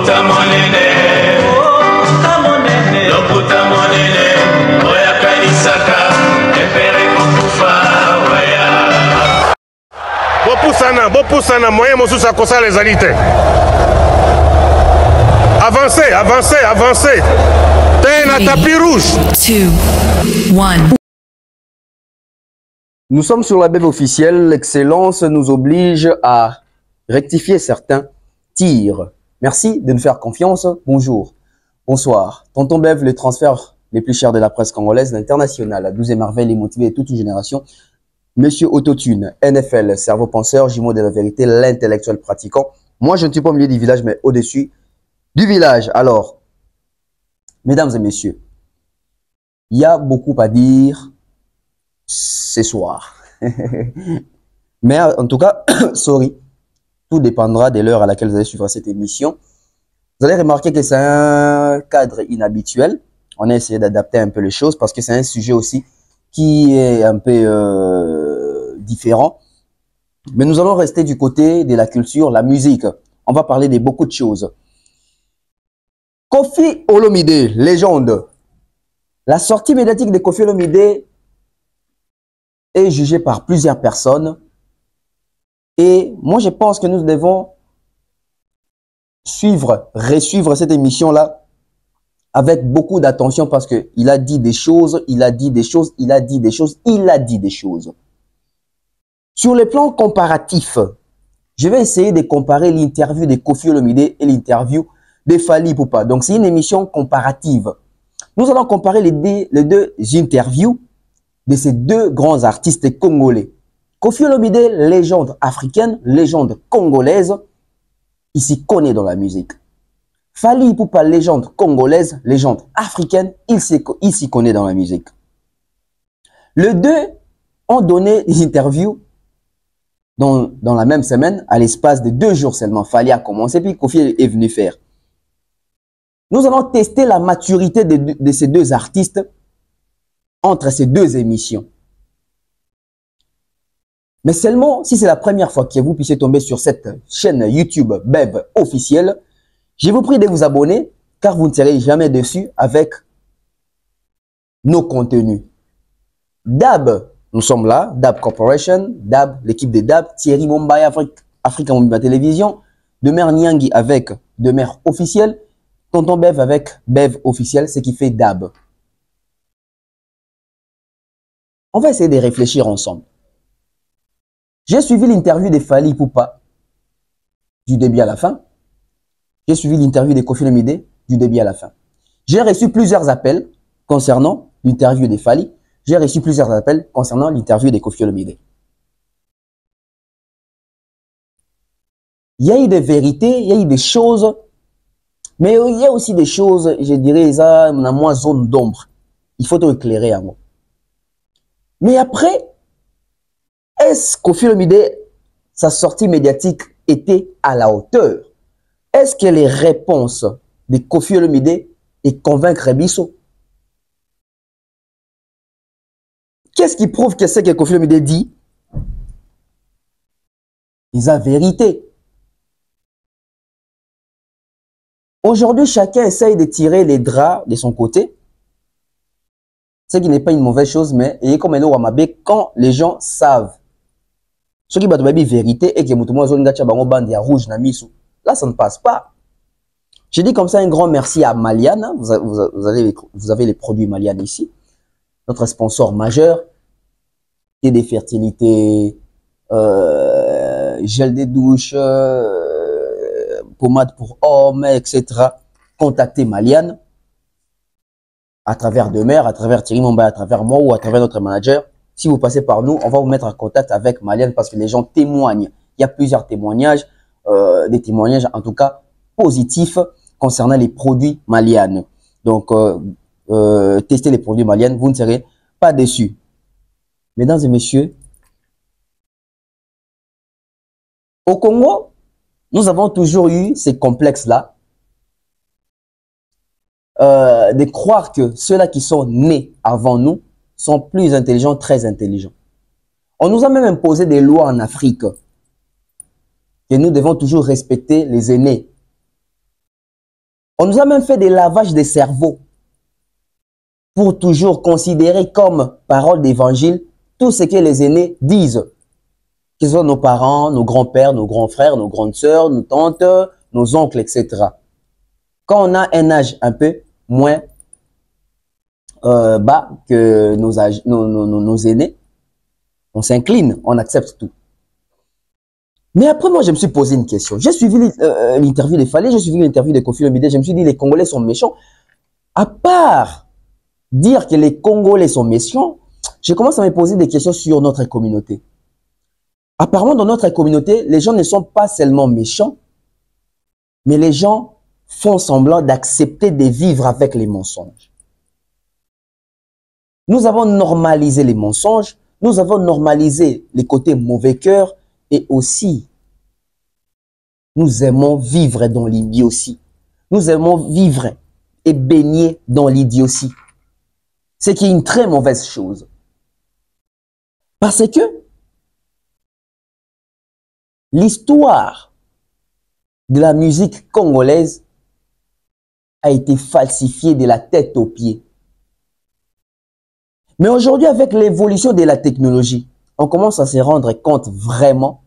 Loputa monene, loputa monene, oya kanisaka, epere kokufa, oya. Bopusana, moyen mosusu akosa les alités. Avancez, avancez, avancez. T'es un tapis rouge. 2, 1. Nous sommes sur la BEV officielle. L'excellence nous oblige à rectifier certains tirs. Merci de nous faire confiance. Bonjour, bonsoir. Tonton Bev, les transferts les plus chers de la presse congolaise, l'international, la 12e merveille, les motivés de toute une génération. Monsieur Autotune, NFL, cerveau penseur, jumeau de la vérité, l'intellectuel pratiquant. Moi, je ne suis pas au milieu du village, mais au-dessus du village. Alors, mesdames et messieurs, il y a beaucoup à dire ce soir. Mais en tout cas, sorry, tout dépendra de l'heure à laquelle vous allez suivre cette émission. Vous allez remarquer que c'est un cadre inhabituel. On a essayé d'adapter un peu les choses parce que c'est un sujet aussi qui est un peu différent. Mais nous allons rester du côté de la culture, la musique. On va parler de beaucoup de choses. Koffi Olomide, légende. La sortie médiatique de Koffi Olomide est jugée par plusieurs personnes. Et moi, je pense que nous devons resuivre cette émission-là avec beaucoup d'attention parce qu'il a dit des choses, il a dit des choses, il a dit des choses, il a dit des choses. Sur le plan comparatif, je vais essayer de comparer l'interview de Koffi Olomide et l'interview de Fally Ipupa. Donc, c'est une émission comparative. Nous allons comparer les deux interviews de ces deux grands artistes congolais. Koffi Olomide, légende africaine, légende congolaise, il s'y connaît dans la musique. Fally Ipupa, légende congolaise, légende africaine, il s'y connaît dans la musique. Les deux ont donné des interviews dans la même semaine, à l'espace de 2 jours seulement. Fally a commencé, puis Koffi est venu faire. Nous allons tester la maturité de ces deux artistes entre ces deux émissions. Mais seulement si c'est la première fois que vous puissiez tomber sur cette chaîne YouTube BEV officielle, je vous prie de vous abonner car vous ne serez jamais déçus avec nos contenus. DAB, nous sommes là, DAB Corporation, DAB, l'équipe de DAB, Thierry Mombaya, Africa Mobile Télévision, Demer Nyangi avec Demer officiel, Tonton Bev avec Bev officiel, ce qui fait DAB. On va essayer de réfléchir ensemble. J'ai suivi l'interview de Fally Ipupa du début à la fin. J'ai suivi l'interview de Koffi Olomide du début à la fin. J'ai reçu plusieurs appels concernant l'interview de Fally. J'ai reçu plusieurs appels concernant l'interview de Koffi Olomide. Il y a eu des vérités, il y a eu des choses, mais il y a aussi des choses, je dirais, ça, dans moins zone d'ombre. Il faut éclairer à moi. Mais après, est-ce que Koffi Olomide, sa sortie médiatique était à la hauteur? Est-ce que les réponses de Koffi Olomide et convaincre Bisso? Qu'est-ce qui prouve que ce que Koffi Olomide dit est la vérité? Aujourd'hui, chacun essaye de tirer les draps de son côté. Ce qui n'est pas une mauvaise chose, mais et comme quand les gens savent ce qui est la vérité et que rouge là, ça ne passe pas. Je dis comme ça un grand merci à Maliane. Vous avez les produits Maliane ici. Notre sponsor majeur. Et des fertilités, gel de douche, pommade pour hommes, etc. Contactez Maliane à travers Demer, à travers Thierry Mombaya, à travers moi ou à travers notre manager. Si vous passez par nous, on va vous mettre en contact avec Maliane parce que les gens témoignent. Il y a plusieurs témoignages, des témoignages en tout cas positifs concernant les produits Maliane. Donc, testez les produits Maliane, vous ne serez pas déçus. Mesdames et messieurs, au Congo, nous avons toujours eu ces complexes-là de croire que ceux-là qui sont nés avant nous sont plus intelligents, très intelligents. On nous a même imposé des lois en Afrique que nous devons toujours respecter les aînés. On nous a même fait des lavages des cerveaux pour toujours considérer comme parole d'évangile tout ce que les aînés disent. Que ce soit nos parents, nos grands-pères, nos grands frères, nos grandes sœurs, nos tantes, nos oncles, etc. Quand on a un âge un peu moins bas que nos aînés, on s'incline, on accepte tout. Mais après, moi, je me suis posé une question. J'ai suivi l'interview de Fallé, j'ai suivi l'interview de Koffi Olomide, je me suis dit, les Congolais sont méchants. À part dire que les Congolais sont méchants, je commence à me poser des questions sur notre communauté. Apparemment, dans notre communauté, les gens ne sont pas seulement méchants, mais les gens font semblant d'accepter de vivre avec les mensonges. Nous avons normalisé les mensonges, nous avons normalisé les côtés mauvais cœur et aussi, nous aimons vivre dans l'idiotie. Nous aimons vivre et baigner dans l'idiotie. Ce qui est une très mauvaise chose. Parce que l'histoire de la musique congolaise a été falsifiée de la tête aux pieds. Mais aujourd'hui, avec l'évolution de la technologie, on commence à se rendre compte vraiment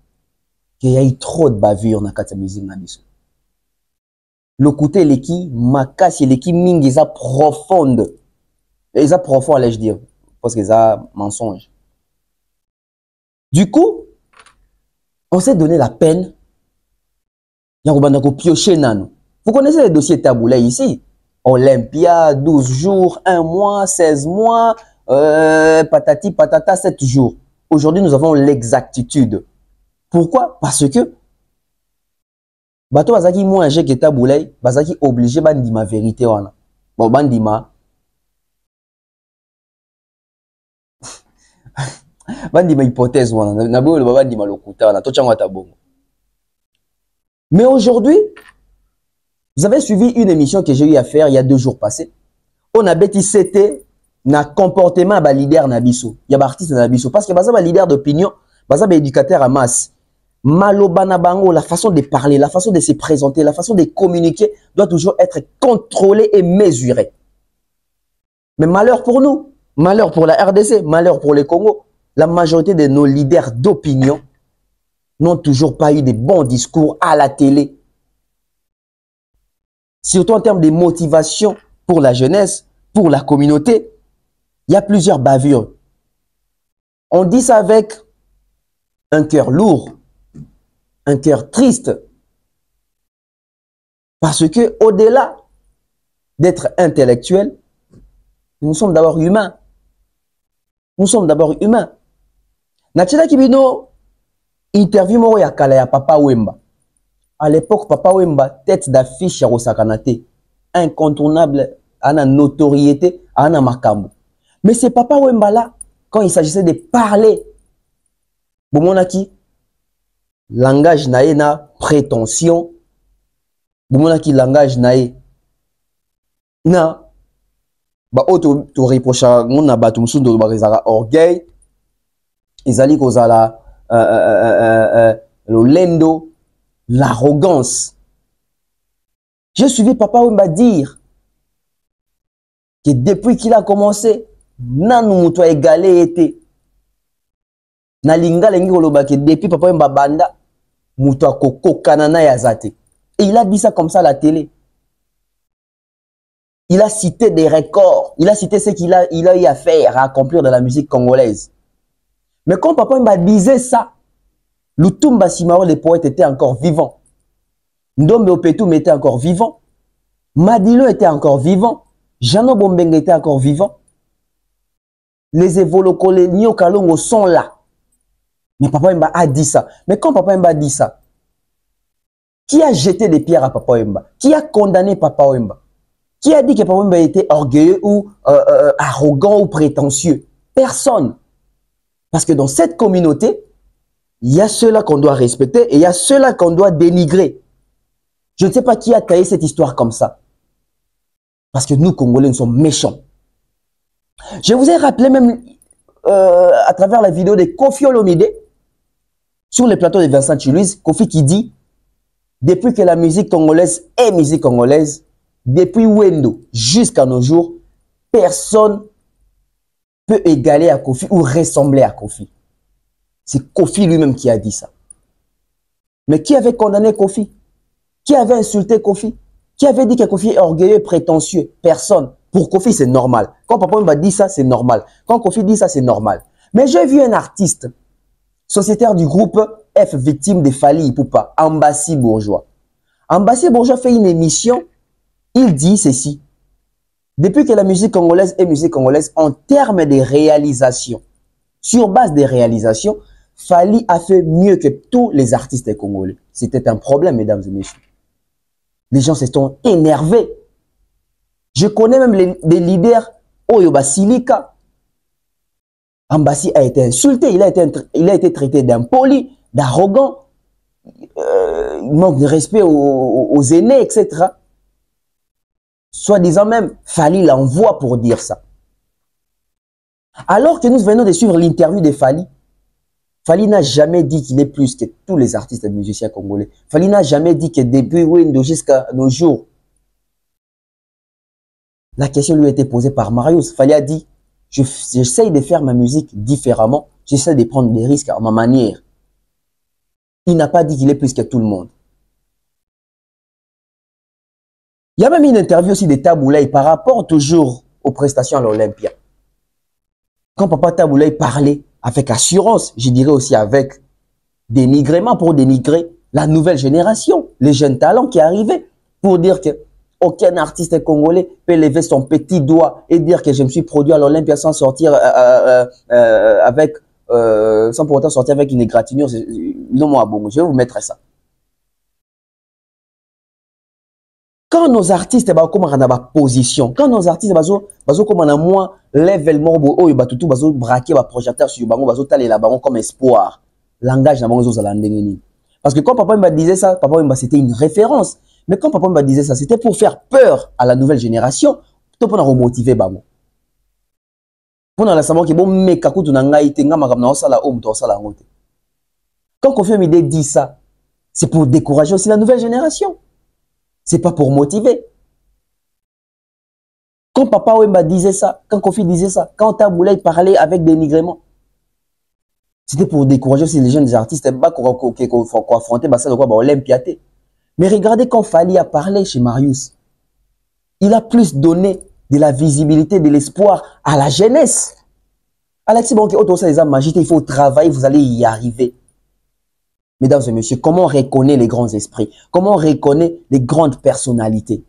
qu'il y a eu trop de bavures dans la musique. Le côté leki, makasi, leki mingi, ils sont profondes. Ils sont profonds, allais-je dire, parce qu'ils sont mensonges. Du coup, on s'est donné la peine. Vous connaissez les dossiers taboulés ici? Olympia, 12 jours, 1 mois, 16 mois, patati patata, 7 jours. Aujourd'hui, nous avons l'exactitude. Pourquoi? Parce que bato bazaki moins âgé que taboulé, bazaki obligé bandima vérité wana. Bon bandima bandima hypothèse wana, na bo le bandima lokuta wana, to chango tabongo. Mais aujourd'hui, vous avez suivi une émission que j'ai eu à faire il y a 2 jours passés. On a bêti c'était na comportement ba leader na biso. Il y a ba artiste na biso parce que baza ba leader d'opinion, baza ba éducateur à masse. Maloba na bango, la façon de parler, la façon de se présenter, la façon de communiquer doit toujours être contrôlée et mesurée. Mais malheur pour nous, malheur pour la RDC, malheur pour les Congo, la majorité de nos leaders d'opinion n'ont toujours pas eu de bons discours à la télé. Surtout en termes de motivation pour la jeunesse, pour la communauté, il y a plusieurs bavures. On dit ça avec un cœur lourd, un cœur triste. Parce que au-delà d'être intellectuel, nous sommes d'abord humains. Nous sommes d'abord humains. Natchela Kibino, interview moro ya kala ya Papa Wemba. À l'époque, Papa Wemba, tête d'affiche à Rosakanate, incontournable, à la notoriété, à la makambo. Mais c'est Papa Wemba là, quand il s'agissait de parler, Bomonaki, langage nae na prétention, Bomonaki langage nae na, ba auto to reprocha ngona batu musundo ba rezara orgueil, ezali kozala le lendo, l'arrogance. J'ai suivi Papa Wemba dire que depuis qu'il a commencé, nanu muto égalé était. Na linga lengi koloba que depuis Papa Wemba banda, muto koko kanana ya zate. Et il a dit ça comme ça à la télé. Il a cité des records. Il a cité ce qu'il a eu à faire, à accomplir dans la musique congolaise. Mais quand Papa Wemba disait ça, Lutumba Simao, les poètes, étaient encore vivants. Ndombe Opetum était encore vivant. Madilo était encore vivant. Jano Bombeng était encore vivant. Les Evoloko, les Nyokalongo sont là. Mais Papa Wemba a dit ça. Mais quand Papa Wemba a dit ça, qui a jeté des pierres à Papa Wemba? Qui a condamné Papa Wemba? Qui a dit que Papa Wemba était orgueilleux ou arrogant ou prétentieux? Personne. Parce que dans cette communauté, il y a ceux-là qu'on doit respecter et il y a ceux-là qu'on doit dénigrer. Je ne sais pas qui a taillé cette histoire comme ça. Parce que nous, Congolais, nous sommes méchants. Je vous ai rappelé même à travers la vidéo de Koffi Olomide sur le plateau de Vincent Chiluiz, Koffi qui dit, depuis que la musique congolaise est musique congolaise, depuis Wendo jusqu'à nos jours, personne peut égaler à Kofi ou ressembler à Kofi. C'est Kofi lui-même qui a dit ça. Mais qui avait condamné Kofi? Qui avait insulté Kofi? Qui avait dit que Kofi est orgueilleux et prétentieux? Personne. Pour Kofi, c'est normal. Quand Papa Wemba dit ça, c'est normal. Quand Kofi dit ça, c'est normal. Mais j'ai vu un artiste, sociétaire du groupe F, victime de Fally Ipupa, Ambassi Bourgeois. Ambassi Bourgeois fait une émission, il dit ceci. Depuis que la musique congolaise est musique congolaise, en termes de réalisation, sur base des réalisations, Fally a fait mieux que tous les artistes congolais. C'était un problème, mesdames et messieurs. Les gens se sont énervés. Je connais même des leaders, Oyoba Silika. Ambassi a été insulté, il a été traité d'impoli, d'arrogant, manque de respect aux aînés, etc. Soi-disant même, Fally l'envoie pour dire ça. Alors que nous venons de suivre l'interview de Fally, Fally n'a jamais dit qu'il est plus que tous les artistes et musiciens congolais. Fally n'a jamais dit que depuis Wendo jusqu'à nos jours, la question lui a été posée par Marius. Fally a dit, j'essaye de faire ma musique différemment, j'essaie de prendre des risques à ma manière. Il n'a pas dit qu'il est plus que tout le monde. Il y a même une interview aussi de Taboulaye par rapport toujours aux prestations à l'Olympia. Quand Papa Taboulaye parlait avec assurance, je dirais aussi avec dénigrement pour dénigrer la nouvelle génération, les jeunes talents qui arrivaient, pour dire que aucun artiste congolais peut lever son petit doigt et dire que je me suis produit à l'Olympia sans sortir sans pour autant sortir avec une égratignure. Non, moi, bon, je vais vous mettre ça. Quand nos artistes comme on a position, quand nos artistes comme on a moins level morbo oh ba tutu bazo braquer ba projecteur sur bango bazo taler la bango comme espoir, langage na bango zo zala ndengeni. Parce que quand Papa Wemba disait ça, Papa Wemba c'était une référence. Mais quand Papa Wemba disait ça, c'était pour faire peur à la nouvelle génération, plutôt pour remotiver bango. Pour la savoir que bon meka kutu na ngai te ngama comme na osala o muto osala ngote. Quand Kofi Olomide dit ça, c'est pour décourager aussi la nouvelle génération. C'est pas pour motiver. Quand Papa Wemba disait ça, quand Kofi disait ça, quand Taboulaye parlait avec dénigrement, c'était pour décourager aussi les jeunes artistes qui faut affronter Olympia. Mais regardez quand Fally a parlé chez Marius, il a plus donné de la visibilité, de l'espoir à la jeunesse. Alexis Bonke, il faut travailler, vous allez y arriver. Mesdames et messieurs, comment on reconnaît les grands esprits? Comment on reconnaît les grandes personnalités?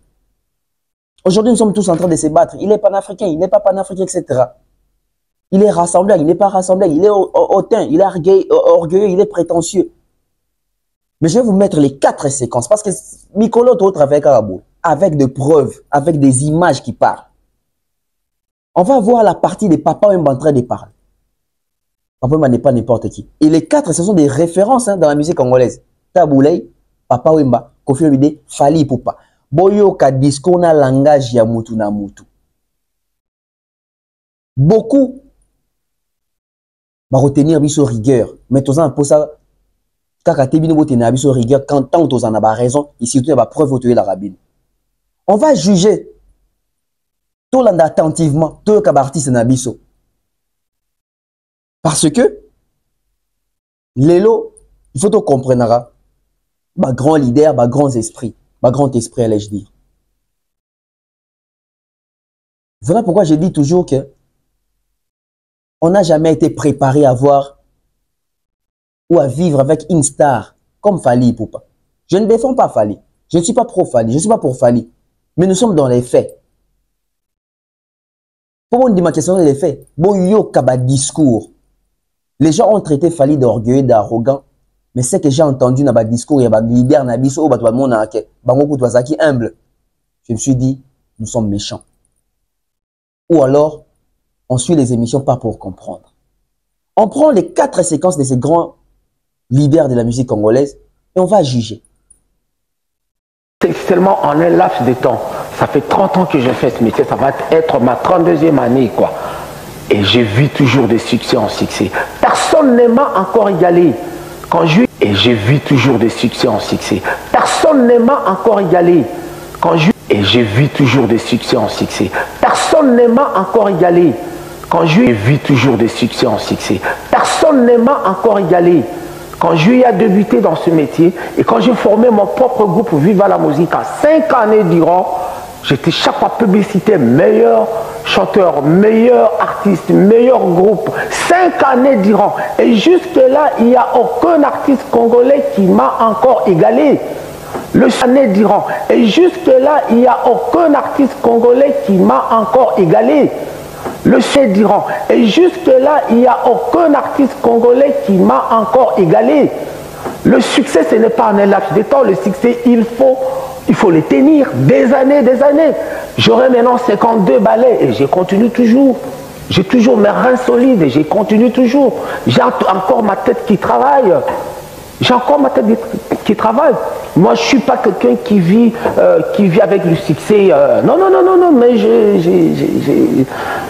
Aujourd'hui, nous sommes tous en train de se battre. Il est panafricain, il n'est pas panafricain, etc. Il est rassembleur, il n'est pas rassembleur. Il est hautain, il est orgueilleux, il est prétentieux. Mais je vais vous mettre les 4 séquences parce que Mikolo d'autres avec des preuves, avec des images qui parlent. On va voir la partie des Papa Wemba en train de parler. Papa Wemba n'est pas n'importe qui. Et les 4, ce sont des références dans la musique congolaise. Taboulaye, Papa Wemba, Kofi Olomide, Fally Ipupa. Boyo ka discours na langage ya mutu na mutu. Beaucoup va retenir biso rigueur. Mais tous en pour ça, kaka tebino retenir biso rigueur quand tant tous en a raison, et surtout la preuve autour de la rabine. On va juger tout l'anda attentivement, tout le artiste na biso. Parce que, Lelo, il faut tout comprendre, ma grand leader, ma grand esprit, allais-je dire. Voilà pourquoi je dis toujours que on n'a jamais été préparé à voir ou à vivre avec une star comme Fally Ipupa. Je ne défends pas Fally. Je ne suis pas pro Fally. Je ne suis pas pour Fally. Mais nous sommes dans les faits. Pour moi, ma question, les faits. Bon, yo kaba discours. Les gens ont traité Fally d'orgueilleux, d'arrogant. Mais ce que j'ai entendu dans le discours, il y a des leaders, humble. Je me suis dit, nous sommes méchants. Ou alors, on suit les émissions pas pour comprendre. On prend les 4 séquences de ces grands leaders de la musique congolaise et on va juger. C'est seulement en un laps de temps. Ça fait 30 ans que je fais ce métier. Ça va être ma 32e année, quoi. Et j'ai vu toujours des succès en succès. Personne ne m'a encore égalé. Et j'ai vu toujours des succès en succès. Personne ne m'a encore égalé. Et j'ai vu toujours des succès en succès. Personne ne m'a encore égalé. Quand j'ai vu toujours des succès en succès. Personne ne m'a encore égalé. Quand je ai débuté dans ce métier et quand j'ai formé mon propre groupe Viva la Musique, à 5 années durant, j'étais chaque fois publicité, meilleur chanteur, meilleur artiste, meilleur groupe. 5 années durant. Et jusque-là, il n'y a aucun artiste congolais qui m'a encore égalé. Le année durant. Et jusque-là, il n'y a aucun artiste congolais qui m'a encore égalé. Le succès durant. Et jusque-là, il n'y a aucun artiste congolais qui m'a encore égalé. Le succès, ce n'est pas un laps de temps. Le succès, il faut le tenir des années, des années. J'aurai maintenant 52 ballets et je continue toujours. J'ai toujours mes reins solides et je continue toujours. J'ai encore ma tête qui travaille. J'ai encore ma tête qui travaille. Moi, je ne suis pas quelqu'un qui vit avec le succès. Non, non, non, non, non, mais j'ai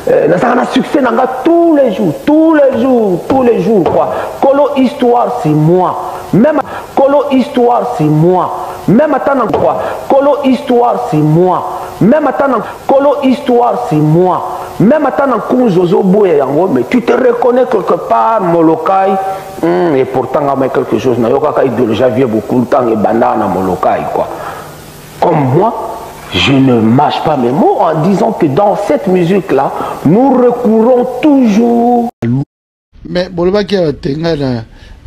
un succès tous les jours, tous les jours, tous les jours. Quoi. Colo Histoire, c'est moi. Même Colo Histoire, c'est moi. Même attendant quoi. Colo Histoire, c'est moi. Même attendant Colo Histoire, c'est moi. Même attendant Kunzozo Boué, mais tu te reconnais quelque part, Molokai. Et pourtant, il y a quelque chose. J'avais beaucoup de temps et banane à Molokai, quoi. Comme moi, je ne mâche pas mes mots en disant que dans cette musique-là, nous recourons toujours. Mais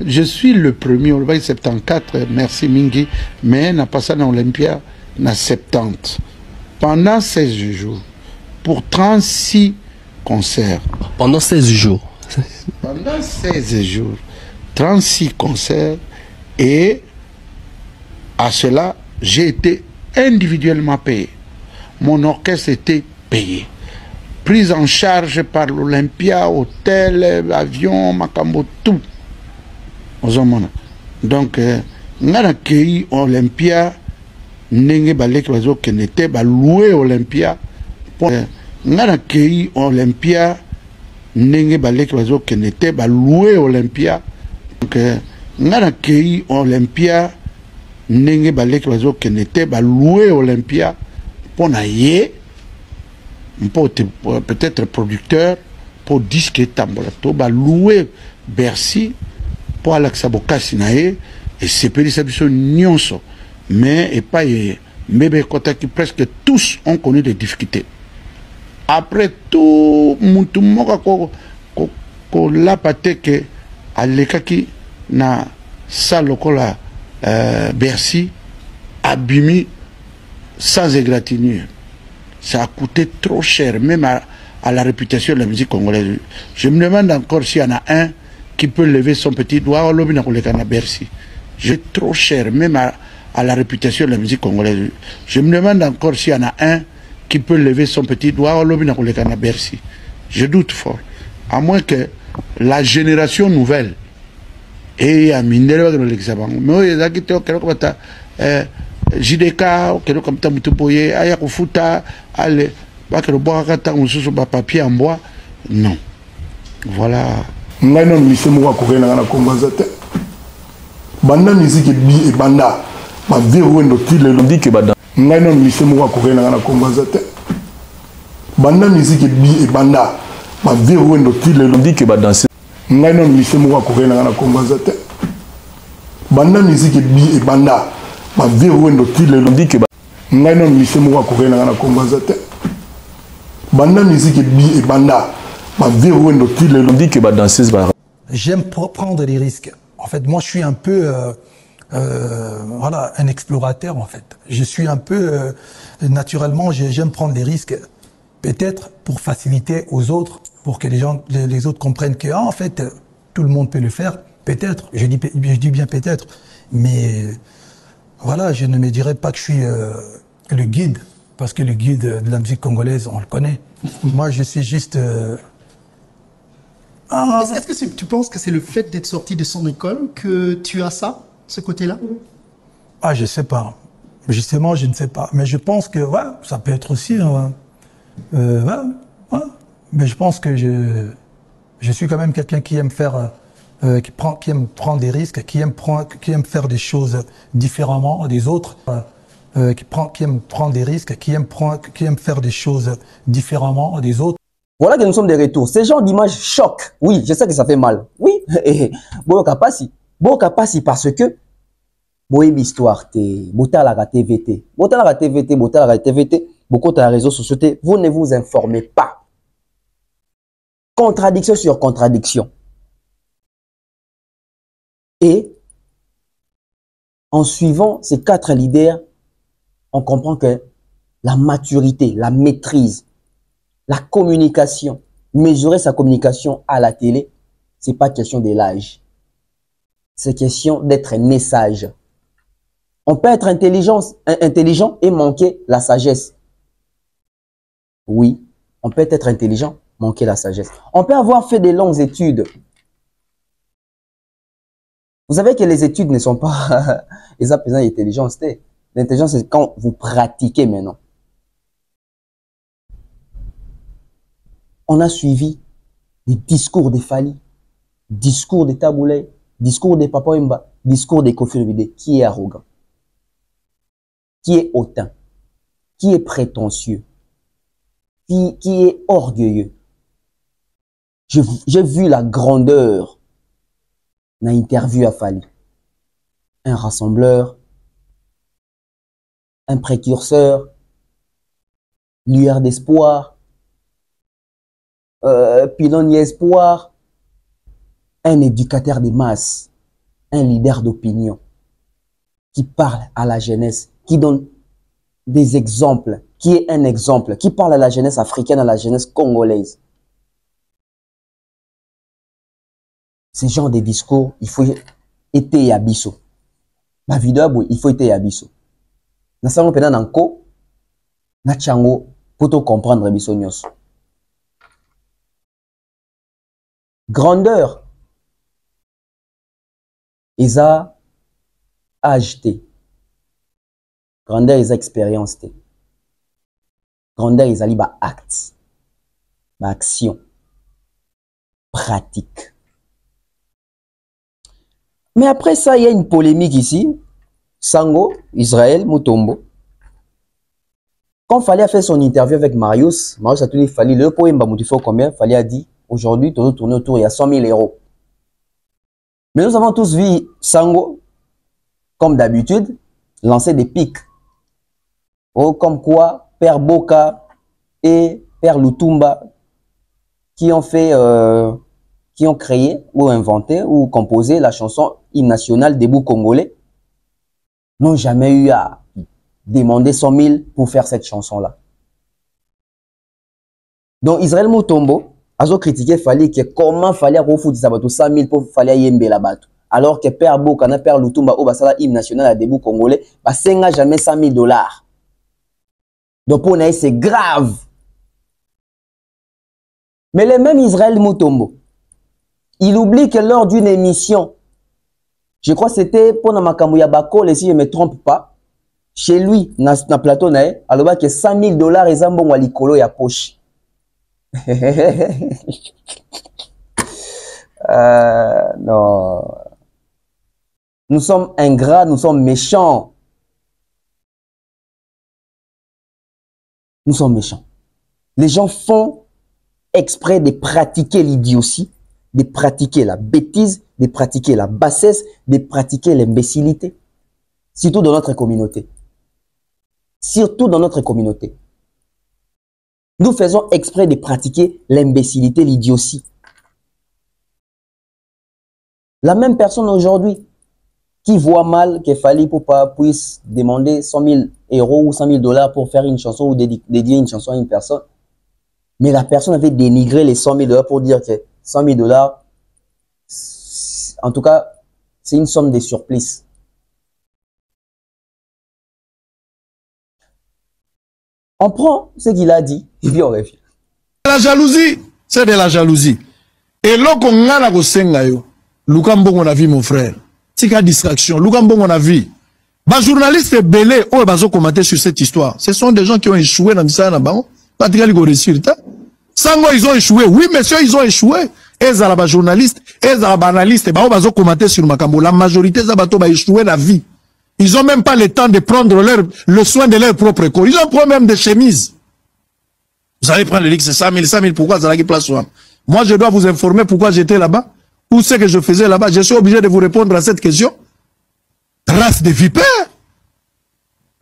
je suis le premier, au 74, merci Mingi, mais n'a pas ça dans l'Olympia, n'a 70. Pendant 16 jours, pour 36 concerts. Pendant 16 jours. Pendant 16 jours, 36 concerts, et à cela, j'ai été individuellement payé. Mon orchestre était payé. Prise en charge par l'Olympia, hôtel, avion, Makambo, tout. Donc, on a accueilli Olympia, Nenge Balek Bazo Kenete, loué Olympia. On a accueilli Olympia, Nenge Balek Bazo Kenete, loué Olympia. Donc, on a accueilli Olympia, Nenge Balek Bazo Kenete, loué Olympia. Pour peut-être producteur, pour disque Tambolato, loué Bercy, pour Alaxaboka Sinae, et c'est Périssabiso Nyonso. Mais, et pas, mais qui presque tous ont connu des difficultés. Après tout, Moutumoka, ko la pate que, à l'écaki, na salokola Bercy, abîmé sans égratignure. Ça a coûté trop cher, même à la réputation de la musique congolaise. Je me demande encore s'il y en a un qui peut lever son petit doigt au lobby à Bercy. C'est trop cher, même à la réputation de la musique congolaise. Je me demande encore s'il y en a un qui peut lever son petit doigt au lobby à Bercy. Je doute fort. À moins que la génération nouvelle et à Mindelo dans l'examen. Mais il y a des gens qui JDK, comme ça, Moutoboye, Ayakufuta, allez, papier en bois. Non. Voilà. Ngaino misemo wa kokena na kombazate. Banda musique bi e banda. Ba verwendo tile lo dit que banda. Ngaino misemo wa kokena na kombazate. Banda musique bi e banda. Ba verwendo tile lo dit que ba danser. Ngaino misemo wa kokena na kombazate. Banda musique bi e banda. Ba verwendo tile lo dit que ba. Ngaino misemo wa kokena na kombazate. Banda musique bi e banda. J'aime prendre des risques. En fait, moi, je suis un peu, voilà, un explorateur, en fait. Je suis un peu, naturellement, j'aime prendre des risques. Peut-être pour faciliter aux autres, pour que les autres comprennent que, en fait, tout le monde peut le faire. Peut-être, je dis bien peut-être. Mais, voilà, je ne me dirais pas que je suis le guide. Parce que le guide de la musique congolaise, on le connaît. Moi, je suis juste... Est-ce que tu penses que c'est le fait d'être sorti de son école que tu as ça, ce côté-là? Ah, je sais pas. Justement, je ne sais pas. Mais je pense que, ouais, ça peut être aussi... ouais. Mais je pense que je suis quand même quelqu'un qui aime faire... qui aime prendre des risques, qui aime faire des choses différemment des autres. qui aime prendre des risques, qui aime faire des choses différemment des autres. Voilà que nous sommes de retour. Ces genres d'images choquent. Oui, je sais que ça fait mal. Oui, Boyoka Passi parce que Boyeb histoire te, Botalaka TVT, Botalaka TVT, beaucoup de réseaux sociaux, vous ne vous informez pas. Contradiction sur contradiction. Et en suivant ces 4 leaders, on comprend que la maturité, la maîtrise, la communication, mesurer sa communication à la télé, c'est pas question de l'âge. C'est question d'être né sage. On peut être intelligent et manquer la sagesse. Oui, on peut être intelligent, manquer la sagesse. On peut avoir fait des longues études. Vous savez que les études ne sont pas les appaisants d'intelligence. L'intelligence, c'est quand vous pratiquez maintenant. On a suivi les discours de Fali, discours de Taboulé, discours de Papa Wemba, discours de Kofi Olomide. Qui est arrogant? Qui est hautain? Qui est prétentieux? Qui est orgueilleux? J'ai vu la grandeur dans l'interview à Fali. Un rassembleur, un précurseur, lueur d'espoir, pilon espoir, un éducateur de masse, un leader d'opinion qui parle à la jeunesse, qui donne des exemples, qui est un exemple, qui parle à la jeunesse africaine, à la jeunesse congolaise. Ce genre de discours, il faut être yabiso. Ma vidéo, il faut être yabiso. Nous sommes pendant nanko, na chango, pour te comprendre biso nyos. Grandeur. Isa âge te. Grandeur isa expérience te. Grandeur isa li ba acte, ba action, pratique. Mais après ça, il y a une polémique ici. Sango, Israël, Mutombo. Quand Fali a fait son interview avec Marius a tenu Fali, le poème Bamoutifor combien? Fali a dit, aujourd'hui, tout tourner autour, il y a 100 000 euros. Mais nous avons tous vu Sango, comme d'habitude, lancer des pics. Oh, comme quoi, Père Boka et Père Lutumba, qui ont fait, qui ont créé, ou inventé, ou composé la chanson hymne national des bouts congolais, n'ont jamais eu à demander 100 000 pour faire cette chanson-là. Donc, Israël Mutombo a critiqué Fali que comment Fali a refoutu 100 000 pour Fali a yembe la bateau. Alors que Père Bokana, Père Lutumba, ou basala hymne national à début congolais, bah, n'a jamais 100 000 $. Donc, pour nous, c'est grave. Mais le même Israël Mutombo, il oublie que lors d'une émission, je crois que c'était pour Namakambu Yabako, si je ne me trompe pas, chez lui, dans le plateau, alors que 100 000 $ et Zambon Walikolo ya poche. Non. Nous sommes ingrats, nous sommes méchants. Nous sommes méchants. Les gens font exprès de pratiquer l'idiotie, de pratiquer la bêtise, de pratiquer la bassesse, de pratiquer l'imbécilité. Surtout dans notre communauté. Surtout dans notre communauté. Nous faisons exprès de pratiquer l'imbécilité, l'idiotie. La même personne aujourd'hui qui voit mal que Fali Poupa puisse demander 100 000 € ou 100 000 $ pour faire une chanson ou dédier une chanson à une personne. Mais la personne avait dénigré les 100 000 $ pour dire que 100 000 $, en tout cas, c'est une somme de surplice. On prend ce qu'il a dit et puis on revient. La jalousie, c'est de la jalousie. Et là, qu'on a la gosengayo, Lukambo on a vu mon frère. C'est qu'à distraction. Lukambo on a vu. Les journalistes belés, oh, ils ont commenté sur cette histoire. Ce sont des gens qui ont échoué dans ça là-bas. Pas de résultat. Sango, ils ont échoué. Oui, monsieur, ils ont échoué. Et les journalistes, et les analystes, ils ont commenté sur Makambo. La majorité, ils ont échoué la vie. Ils n'ont même pas le temps de prendre le soin de leur propre corps. Ils ont pris même des chemises. Vous allez prendre le lit, c'est 100 000, pourquoi ça n'a pas place? Moi, je dois vous informer pourquoi j'étais là-bas, ou ce que je faisais là-bas. Je suis obligé de vous répondre à cette question. Race de vipères.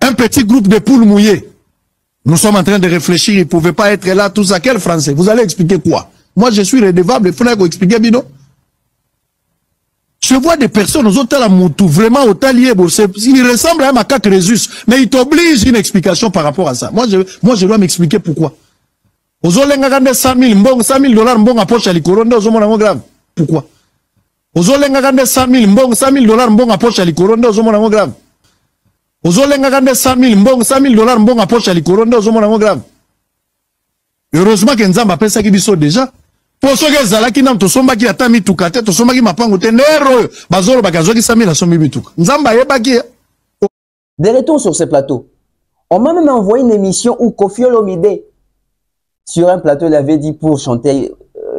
Un petit groupe de poules mouillées. Nous sommes en train de réfléchir, ils ne pouvaient pas être là, tout ça. Quel français? Vous allez expliquer quoi? Moi, je suis redevable, frère, vous expliquez, Bino? Je vois des personnes aux autres, vraiment au talier, ils ressemblent à un macaque Résus, mais ils t'obligent une explication par rapport à ça. Moi, je dois m'expliquer pourquoi. Aux autres, 100 000 $, mbong à poche à l'ikoronde, aux autres, grave. Pourquoi? Aux autres, 100 000 $, mbong à poche à l'ikoronde, aux autres, grave. Aux autres, 100 000 $, mbong à poche à l'ikoronde, aux autres, grave. Heureusement que Nzamba appelle ça qui biso déjà. Pour ceux qui sont qui n'ont pas somba qui attend mitukate, to somba qui m'apprend te nero, bazolo bagazo qui s'amène à sombi mituk. Nzamba yeba qui. De retour sur ce plateau, on m'a même envoyé une émission où Koffi Olomide, sur un plateau, il avait dit pour chanter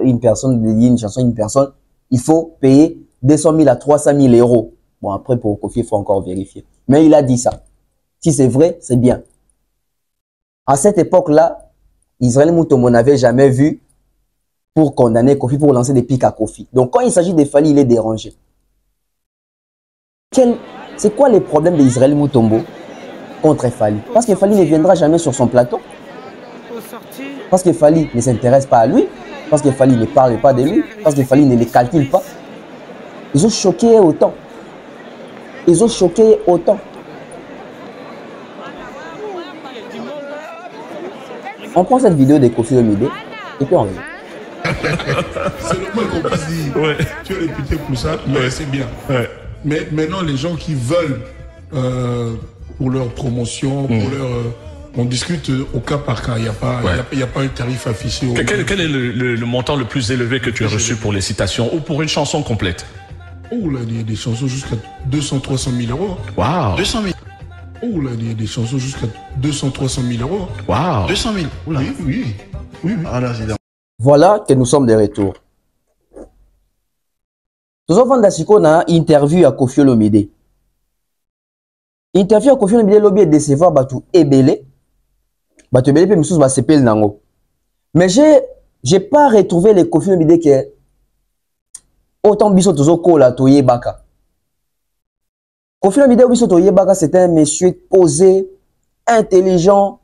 une personne, dédier une chanson à une personne, il faut payer 200 000 à 300 000 euros. Bon, après, pour Koffi, il faut encore vérifier. Mais il a dit ça. Si c'est vrai, c'est bien. À cette époque-là, Israël Mutombo n'avait jamais vu pour condamner Koffi, pour lancer des pics à Koffi. Donc, quand il s'agit de Fally, il est dérangé. C'est quoi les problèmes d'Israël Mutombo contre Fally? Parce que Fally ne viendra jamais sur son plateau. Parce que Fally ne s'intéresse pas à lui. Parce que Fally ne parle pas de lui. Parce que Fally ne les calcule pas. Ils ont choqué autant. Ils ont choqué autant. On prend cette vidéo de Koffi Olomide et puis on revient. C'est le moins qu'on puisse dire. Ouais. Tu es réputé pour ça, ouais, c'est bien. Ouais. Mais maintenant, les gens qui veulent, pour leur promotion, pour leur... on discute au cas par cas, il n'y a pas un tarif affiché. Quel est le montant le plus élevé que tu as reçu pour les citations ou pour une chanson complète? Oh là, il y a des chansons jusqu'à 200-300 000 euros. Waouh. 200 000. Oh là, il y a des chansons jusqu'à 200-300 000 euros. Waouh. 200 000. Oui. Ah là, c'est voilà que nous sommes de retour. Nous avons une interview à Koffi Olomide. Interview à Koffi Olomide, lobby est décevant, Batu Ebele. Batu Ebele, puis Moussous va s'épelle nango. Mais j'ai pas retrouvé les Koffi Olomide que autant biso tozo kola toye baka. Koffi Olomide biso toye baka, c'est un monsieur posé, intelligent,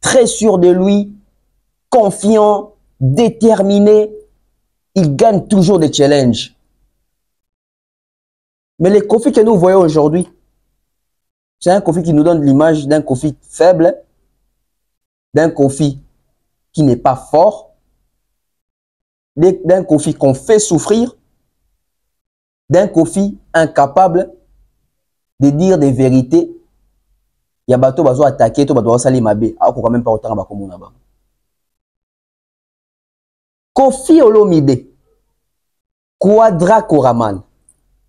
très sûr de lui, confiant, déterminé. Il gagne toujours des challenges. Mais les Koffi que nous voyons aujourd'hui, c'est un Koffi qui nous donne l'image d'un Koffi faible, d'un Koffi qui n'est pas fort, d'un Koffi qu'on fait souffrir, d'un Koffi incapable de dire des vérités. Il y a bateau bazo attaquer, to bazo sali mabe, ako quand même pas autant ba komona ba. Koffi Olomide, Quadra Koraman,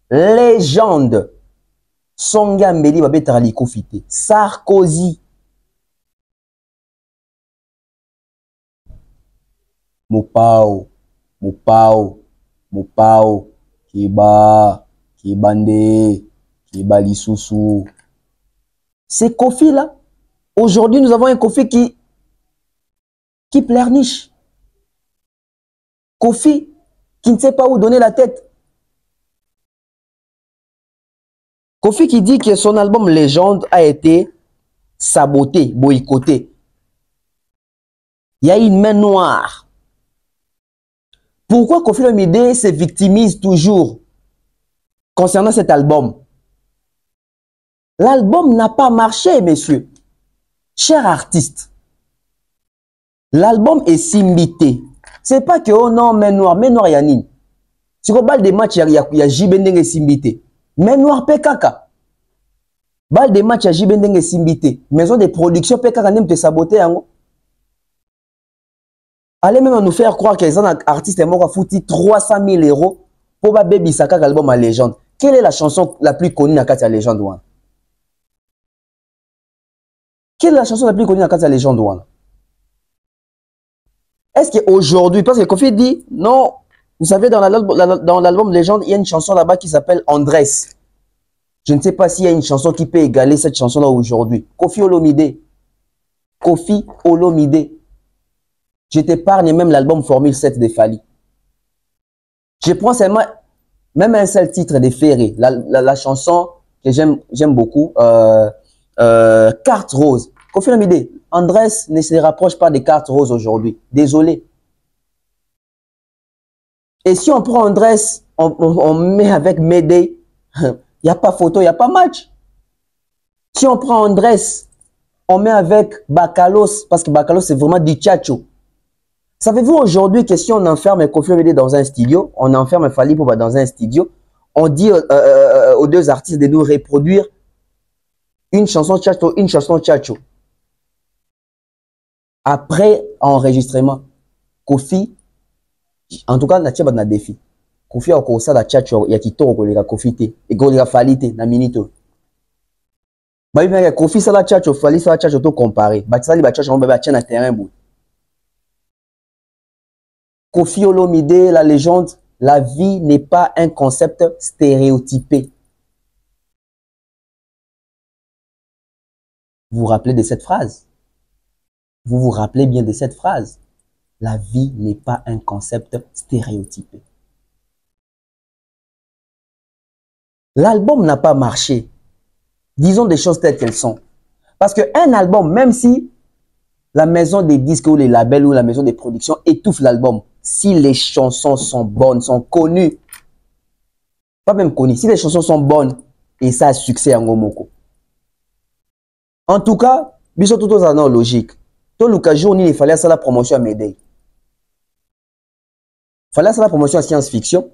légende. Songa Mbedi Babé Tarali Kofite, Sarkozy, Mopao, Kibande, Kibalissousou. Ces Koffi là, aujourd'hui nous avons un Koffi qui pleurniche. Koffi qui ne sait pas où donner la tête. Koffi qui dit que son album Légende a été saboté, boycotté. Il y a une main noire. Pourquoi Koffi Olomide se victimise toujours concernant cet album? L'album n'a pas marché, messieurs. Chers artistes, l'album est simbité. C'est pas que, oh non, main noire, Yanine. Si on parle des matchs, il y a Jibendeng simbité. Mais noir PKK. Bal de match à Jibendeng et Simbité. Maison de production PKK n'aime te saboter. Allez même nous faire croire que les artistes ont foutu 300 000 euros pour Baby Saka album à Légende. Quelle est la chanson la plus connue à Katia Légende? Quelle est la chanson la plus connue à Katia Légende? Est-ce qu'aujourd'hui, parce que Koffi dit, non, vous savez, dans l'album Légende, il y a une chanson là-bas qui s'appelle Andrés. Je ne sais pas s'il y a une chanson qui peut égaler cette chanson-là aujourd'hui. Koffi Olomide. Koffi Olomide. Je t'épargne même l'album Formule 7 de Fally. Je prends seulement même un seul titre de Ferré. La chanson que j'aime beaucoup. Carte rose. Koffi Olomide. Andrés ne se rapproche pas des cartes roses aujourd'hui. Désolé. Et si on prend Andrés, on met avec Médé, il n'y a pas photo, il n'y a pas match. Si on prend Andrés, on met avec Bakalos, parce que Bakalos c'est vraiment du tchatcho. Savez-vous aujourd'hui que si on enferme Koffi Olomide dans un studio, on enferme Fally Ipupa dans un studio, on dit aux deux artistes de nous reproduire une chanson tchatcho, une chanson tchatcho. Après enregistrement, Koffi, en tout cas, na tia na défi. Koffi a kosa la tchatcho ya kitoko koleka Koffi te et koleka Fally te na minito. Ba bien Koffi ça la tchatcho, Fally ça la tchatcho to comparer. Ba tsali ba tchatcho ba tient na terrain bout. Koffi Olomide, la légende, la vie n'est pas un concept stéréotypé. Vous vous rappelez de cette phrase? Vous vous rappelez bien de cette phrase? La vie n'est pas un concept stéréotypé. L'album n'a pas marché. Disons des choses telles qu'elles sont. Parce qu'un album, même si la maison des disques ou les labels ou la maison des productions étouffe l'album, si les chansons sont bonnes, sont connues, pas même connues, si les chansons sont bonnes, et ça a succès en Ngomoko. En tout cas, biso tout aux années logique. Tout le jour, il fallait faire la promotion à Médé. Il fallait faire la promotion à science-fiction.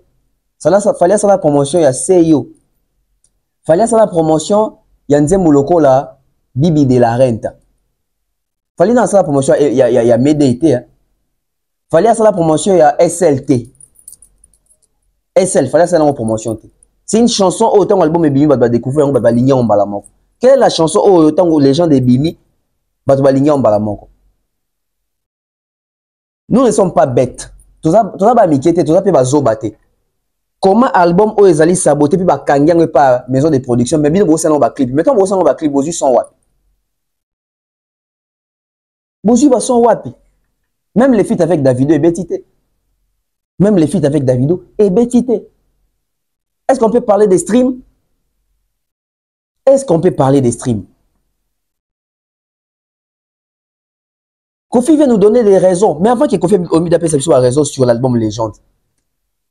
Il fallait faire la promotion à CIO. Il fallait faire la promotion à Nzé Mouloko la Bibi de la Renta. Il fallait faire la promotion à Médé. Il fallait faire la promotion à SLT. SL, il fallait faire la promotion. C'est une chanson autant l'album est Bimi, va découvrir, on va ligner en balamok. Quelle est la chanson autant où les gens de Bimi va ligner en balamok? Nous ne sommes pas bêtes. Tout ça va m'inquiéter, tout ça va zobater. Comment album ou ezali saboté puis va kangiang par maison de production mais bien vous ça non va clip. Mettons vous ça non va clip vous son wapi. Vous va son wapi. Même les feats avec Davido et Betité. Même les feats avec Davido et Betité. Est-ce qu'on peut parler des streams? Est-ce qu'on peut parler des streams? Koffi vient nous donner les raisons. Mais avant que Koffi Olomide appelle sa raison sur l'album Légende.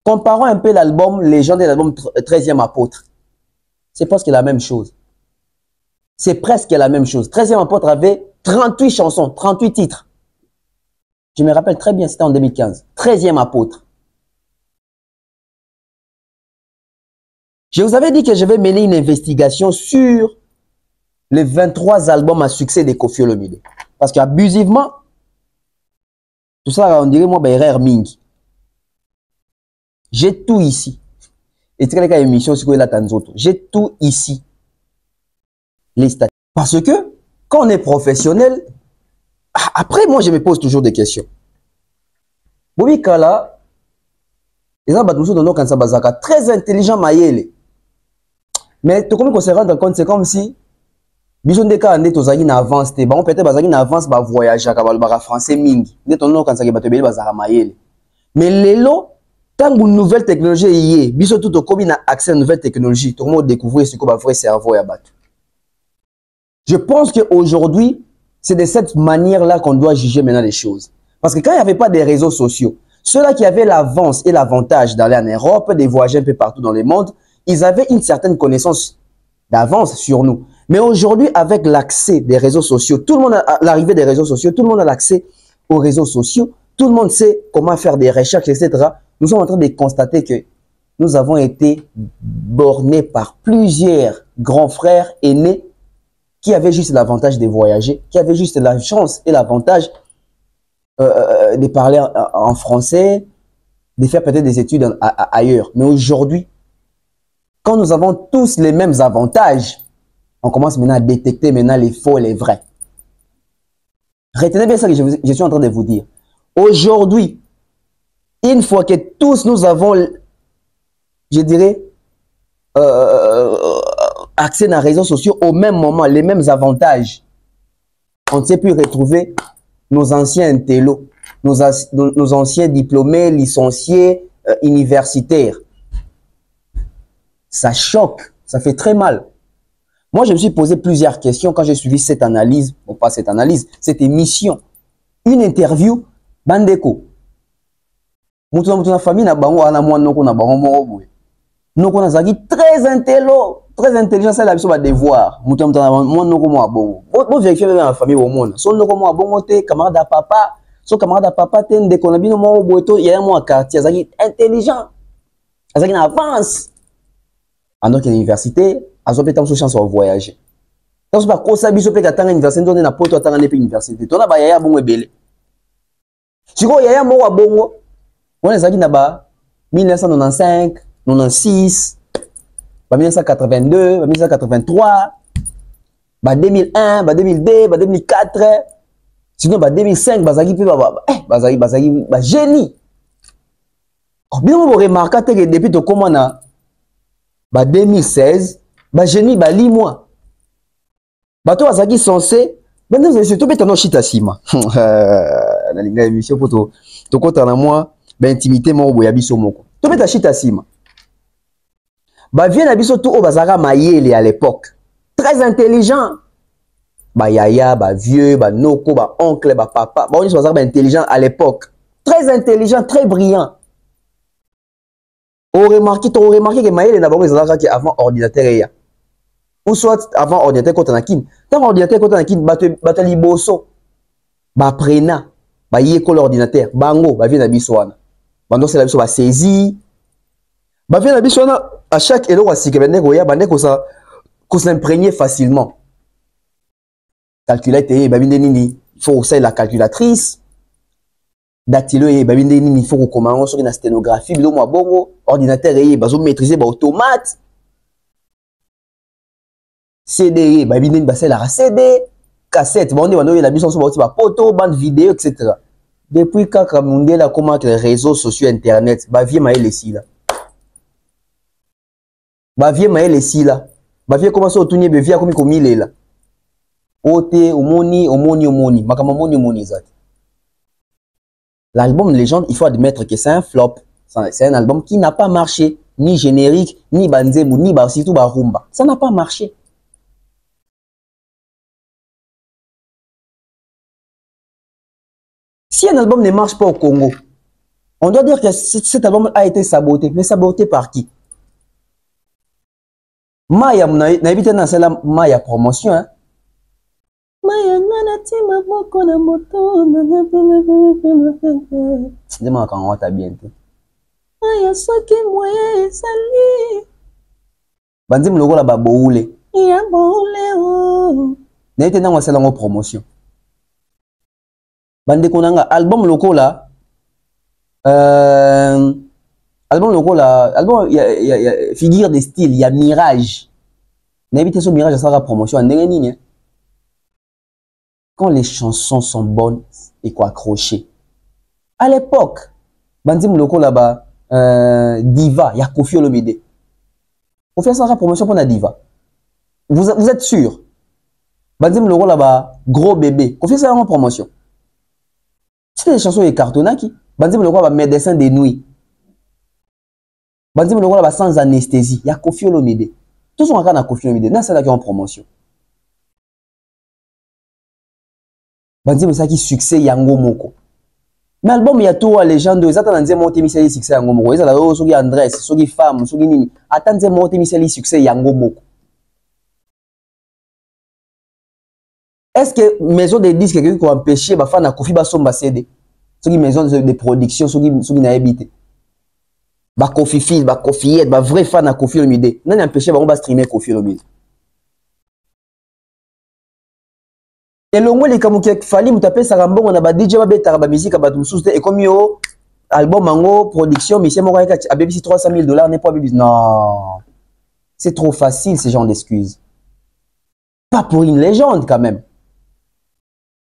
Comparons un peu l'album Légende et l'album 13e apôtre. C'est presque la même chose. C'est presque la même chose. 13e apôtre avait 38 chansons, 38 titres. Je me rappelle très bien, c'était en 2015. 13e apôtre. Je vous avais dit que je vais mener une investigation sur les 23 albums à succès de Koffi Olomide. Parce qu'abusivement, tout ça, on dirait moi, erreur mingi. J'ai tout ici. Et c'est la émission sur la Tanzoto. J'ai tout ici. Les statistiques. Parce que, quand on est professionnel, après, moi, je me pose toujours des questions. Bobi Kala, ils ont très intelligent, Mayele. Mais tout comme on se rend compte, c'est comme si Bison de cas, on est aux en avance, on peut-être en avance, on voyage à français mingi. Mais les lots, tant une nouvelle technologie y est, Bison tout comme il a accès à une nouvelle technologie, tout le monde découvre ce qu'on va vrai cerveau et abattu. Je pense qu'aujourd'hui, c'est de cette manière-là qu'on doit juger maintenant les choses. Parce que quand il n'y avait pas des réseaux sociaux, ceux-là qui avaient l'avance et l'avantage d'aller en Europe, de voyager un peu partout dans le monde, ils avaient une certaine connaissance d'avance sur nous. Mais aujourd'hui, avec l'accès des réseaux sociaux, tout le monde a l'arrivée des réseaux sociaux, tout le monde a l'accès aux réseaux sociaux, tout le monde sait comment faire des recherches, etc. Nous sommes en train de constater que nous avons été bornés par plusieurs grands frères aînés qui avaient juste l'avantage de voyager, qui avaient juste la chance et l'avantage de parler en français, de faire peut-être des études ailleurs. Mais aujourd'hui, quand nous avons tous les mêmes avantages, on commence maintenant à détecter maintenant les faux et les vrais. Retenez bien ça que je suis en train de vous dire. Aujourd'hui, une fois que tous nous avons, je dirais, accès aux réseaux sociaux au même moment, les mêmes avantages. On ne sait plus retrouver nos anciens intellos, nos anciens diplômés, licenciés, universitaires. Ça choque, ça fait très mal. Moi, je me suis posé plusieurs questions quand j'ai suivi cette analyse, ou pas cette analyse, cette émission. Une interview, Bandeko. Moutouna famille na bango ana moi noko na bango moko boye. Noko na zaki très intelligent, ça la biso ba devoir. Moutouna moi noko mo bongo. Bon vérifier dans la famille au monde. Son noko mo bongo te camarade à papa, son camarade à papa te ndeko na bino mo boye to ya mo quartier zaki intelligent. Zaki na avance. Alors que l'université, azo pe tam so chance de voyager. Donc pas ko sa biso pe ka tanga université ndone na poto tanga ne pe université. To na ba yaya bongo ebele. Siko yaya mo wa bongo. On est allé là-bas, 1995, 96, 1982, 1983, 2001, 2002, 2004, sinon 2005, génie. Bien vous remarquez que depuis que comment na 2016, génie 8 mois. Bato bazaki censé, maintenant c'est tout béton chita sima. Na linga émission pour to kota na moi. Intimité mon boya biso moko. To beta chita sima. Ba vient na biso tout au bazara mayele à l'époque. Très intelligent. Ba yaya, ba vieux, ba noko, ba oncle, ba papa. Ba on bazara ba intelligent à l'époque. Très intelligent, très brillant. On remarque que mayele na bango bazara qui avant ordinateur ya. Ou soit avant ordinateur kota na kin. Tant ordinateur kota na kin bato liboso. Ba prena, ba yeko l'ordinateur, bango ba vient na biso wana. Bando c'est la biso ba saisi ba vient la biso à chaque elo wasi ke bende koya bande ko s'imprégner facilement. Calculateur ba binde nini, il faut aussi la calculatrice. Dactylo ba binde nini, il faut ko commencer sur une sténographie, bilo mo bongo, ordinateur bazo maîtriser ba automate. CD ba binde ba c'est la CD, cassette, bande bando la biso so ba photo, bande vidéo etc. Depuis quand Kamundela a commencé les réseaux sociaux internet, bah vieux maël ici là. Bah vieux maël ici là. Bah vieux commence à tourner, bah vieux comme il est là. Ote, omoni, makama zat. L'album Légende, il faut admettre que c'est un flop. C'est un album qui n'a pas marché, ni générique, ni banzemou, ni surtout rumba. Ça n'a pas marché. Si un album ne marche pas au Congo, on doit dire que cet album a été saboté. Mais saboté par qui? Maya, n'a évité dans celle-là, Maya promotion. Hein? Maya, nanatima boko na moto, dis-moi quand on t'a bientôt. Maya, soki moye, sali. Bandim logo la baboule. Ya boule, n'a été dans celle-là, promotion. Bande konanga album loko là album loko là album y a figure de style, il y a Mirage. N'invite ce Mirage à sa promotion en nini. Quand les chansons sont bonnes et quoi accrocher. À l'époque, bandim loko là-bas Diva, il y a Kofi Olomide. On fait sa promotion pour la Diva. Vous êtes sûr? Bandim loko là-bas Gros Bébé. On fait sa promotion. C'est des chansons cartonnaki. Bandim le roi médecin de nuit. Bandim le roi sans anesthésie. Il y a Kofi Olomide. Tous sont encore dans Kofi Olomide. Non, c'est là qui est en promotion. Bandim ça qui succès Yango Moko. Mais l'album il y a tout légende. Ils attendent de monter Michel succès Yango Moko. Ils attendent sur Andrés, sur femme, sur nini. Attendent de monter Michel succès Yango Moko. Est-ce que maison de disques qui ont empêché bah fan à Kofi Basomba CD? Sur une maison de production, sur une habité. Bah Kofi Fils, bah Kofi Ed, bah vrai fan à Kofi Olomide. Non empêché bah on va streamer Kofi Olomide. Et le moins les kamouki fali mutape sarambon on a bah DJ bah beta bah musique bah tout sous et comme yo album mango production mais c'est mon gars à BBC $300,000 n'est pas BBC. Non. C'est trop facile ce genre d'excuses. Pas pour une légende quand même.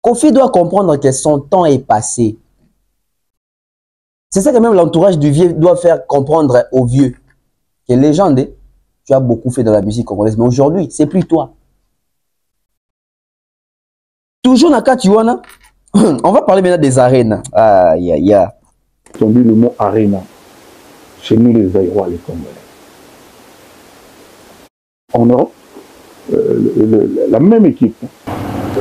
Kofi doit comprendre que son temps est passé. C'est ça que même l'entourage du vieux doit faire comprendre aux vieux. Que légende, tu as beaucoup fait dans la musique congolaise, mais aujourd'hui, c'est plus toi. Toujours Naka Tiwana, on va parler maintenant des arènes. Aïe, aïe, aïe. On dit le mot arena. Chez nous, les Aïrois, les Congolais. En Europe, la même équipe.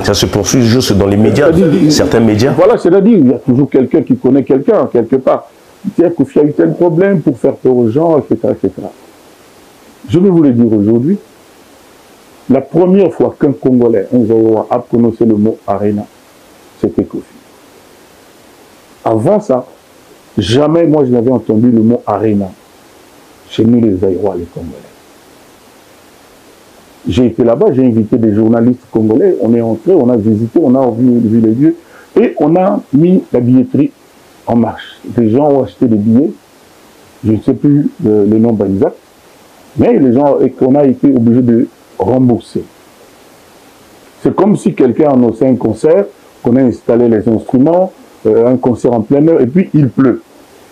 Ça se poursuit juste dans les médias, certains médias. Voilà, c'est-à-dire, il y a toujours quelqu'un qui connaît quelqu'un, quelque part. C'est-à-dire qu'il y a eu tel problème pour faire peur aux gens, etc., etc. Je vais vous le dire aujourd'hui. La première fois qu'un Congolais, un Zaïrois, a prononcé le mot arena, c'était Kofi. Avant ça, jamais moi je n'avais entendu le mot arena chez nous les Zaïrois, les Congolais. J'ai été là-bas, j'ai invité des journalistes congolais, on est entré, on a visité, on a vu les lieux et on a mis la billetterie en marche. Les gens ont acheté des billets, je ne sais plus le nombre exact, mais les gens, et qu'on a été obligé de rembourser. C'est comme si quelqu'un annonçait un concert, qu'on a installé les instruments, un concert en plein air, et puis il pleut.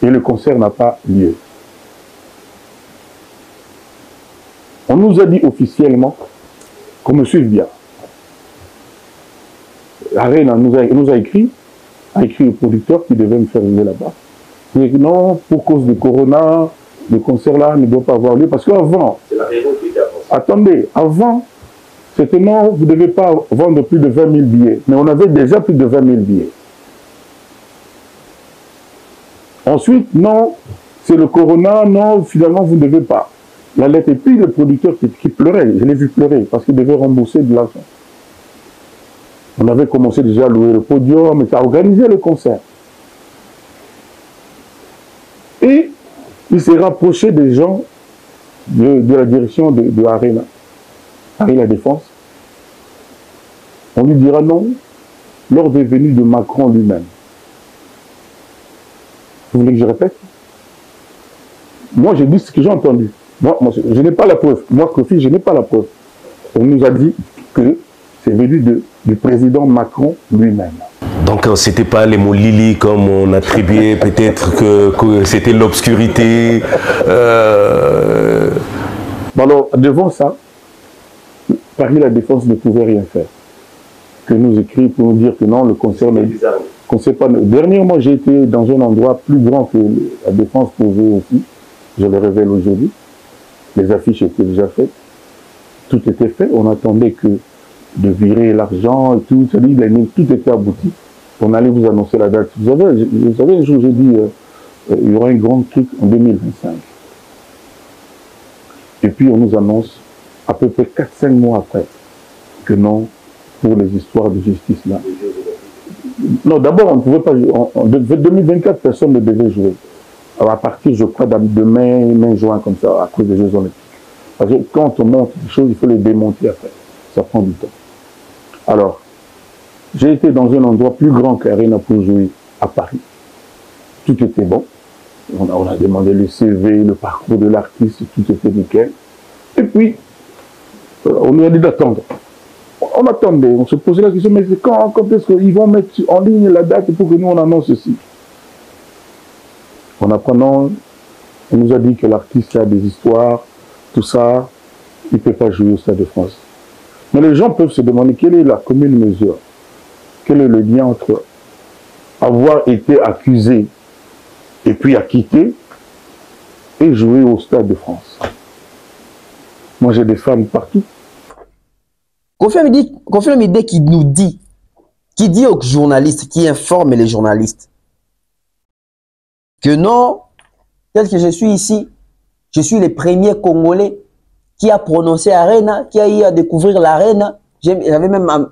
Et le concert n'a pas lieu. On nous a dit officiellement qu'on me suive bien. Arena nous a écrit le producteur qui devait me faire venir là-bas. Il a dit non, pour cause de Corona, le concert là ne doit pas avoir lieu. Parce qu'avant, attendez, avant, c'était non, vous ne devez pas vendre plus de 20 000 billets. Mais on avait déjà plus de 20 000 billets. Ensuite, non, c'est le Corona, non, finalement, vous ne devez pas. La lettre, et puis le producteur qui pleurait, je l'ai vu pleurer, parce qu'il devait rembourser de l'argent. On avait commencé déjà à louer le podium, à organiser le concert. Et il s'est rapproché des gens de la direction de Arena, Arena Défense. On lui dira non, lors des venues de Macron lui-même. Vous voulez que je répète? Moi, je dis ce que j'ai entendu. Moi, je n'ai pas la preuve. Moi, Kofi, je n'ai pas la preuve. On nous a dit que c'est venu du président Macron lui-même. Donc, ce n'était pas les mots Lili comme on attribuait, peut-être que c'était l'obscurité. Bon, alors, devant ça, Paris La Défense ne pouvait rien faire. Que nous écrit pour nous dire que non, le concert n'est pas. Dernièrement, j'ai été dans un endroit plus grand que La Défense pouvait aussi. Je le révèle aujourd'hui. Les affiches étaient déjà faites. Tout était fait. On attendait que de virer l'argent et tout. Tout était abouti. On allait vous annoncer la date. Vous savez, un jour, j'ai dit, il y aura un grand truc en 2025. Et puis, on nous annonce, à peu près 4-5 mois après, que non, pour les histoires de justice là. Non, d'abord, on ne pouvait pas jouer. En 2024, personne ne devait jouer. Alors, à partir, je crois, de mai, juin, comme ça, à cause des Jeux Olympiques. Parce que quand on monte des choses, il faut les démonter après. Ça prend du temps. Alors, j'ai été dans un endroit plus grand qu'Arena pour jouer à Paris. Tout était bon. On a demandé le CV, le parcours de l'artiste, tout était nickel. Et puis, on nous a dit d'attendre. On attendait, on se posait la question, mais quand est-ce qu'ils vont mettre en ligne la date pour que nous on annonce ceci? En apprenant, on nous a dit que l'artiste a des histoires, tout ça, il ne peut pas jouer au Stade de France. Mais les gens peuvent se demander quelle est la commune mesure, quel est le lien entre avoir été accusé et puis acquitté et jouer au Stade de France. Moi j'ai des fans partout. Confirme l'idée qui nous dit, qui dit aux journalistes, qui informe les journalistes, que non, tel que je suis ici, je suis le premier Congolais qui a prononcé Arena, qui a eu à découvrir l'Arena. J'avais même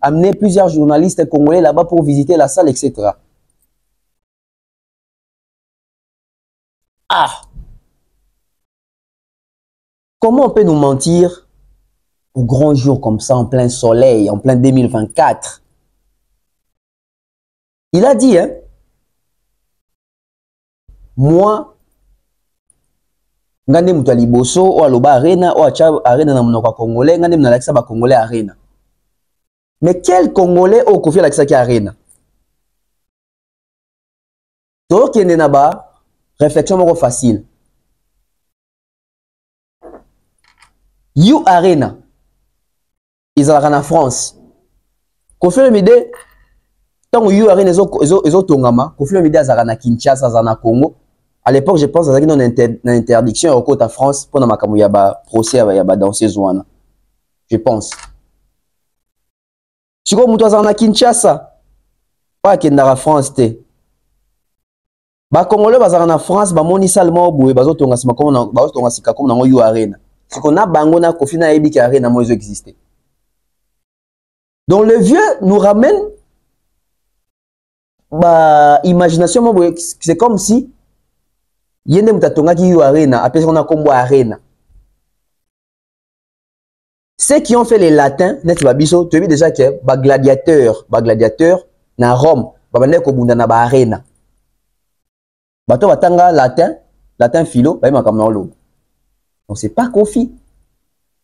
amené plusieurs journalistes congolais là-bas pour visiter la salle, etc. Ah! Comment on peut nous mentir au grand jour comme ça, en plein soleil, en plein 2024? Il a dit, hein, moi, ngande mutu aliboso o aloba Arena o acha Arena na monoko congolais, ngande mna lakisa ba congolais Arena. Mais quel congolais o Kofi lakisa ki Arena? To kende na ba réflexion moko facile. You Arena. Ils sont en France. Kofi Olomide, tant que You Arena, ils ont tongama. Kofi Olomide, ils sont en Kinshasa, ils sont en Congo. À l'époque, je pense qu'ils ont une interdiction au côté de France pour qu'il y ait un procès dans ces zones. Je pense. Si vous êtes en Kinshasa, pas qu'il y ait en France. Les Congolais sont en France, ils sont seulement boués, ils sont en You Arena. Si on a Bangona, Kofi na Ebi qui Arena, moi, ils existent. Donc le vieux nous ramène imagination, c'est comme si yende mutatonga ki You Arena, après on a combo Arena. Ceux qui ont fait les latins, net babiso, tu as vu déjà que gladiateur na Rome, babane ko bunda na ba arena. Bato batanga latin philo, ba ma comme l'eau. Donc c'est pas Kofi.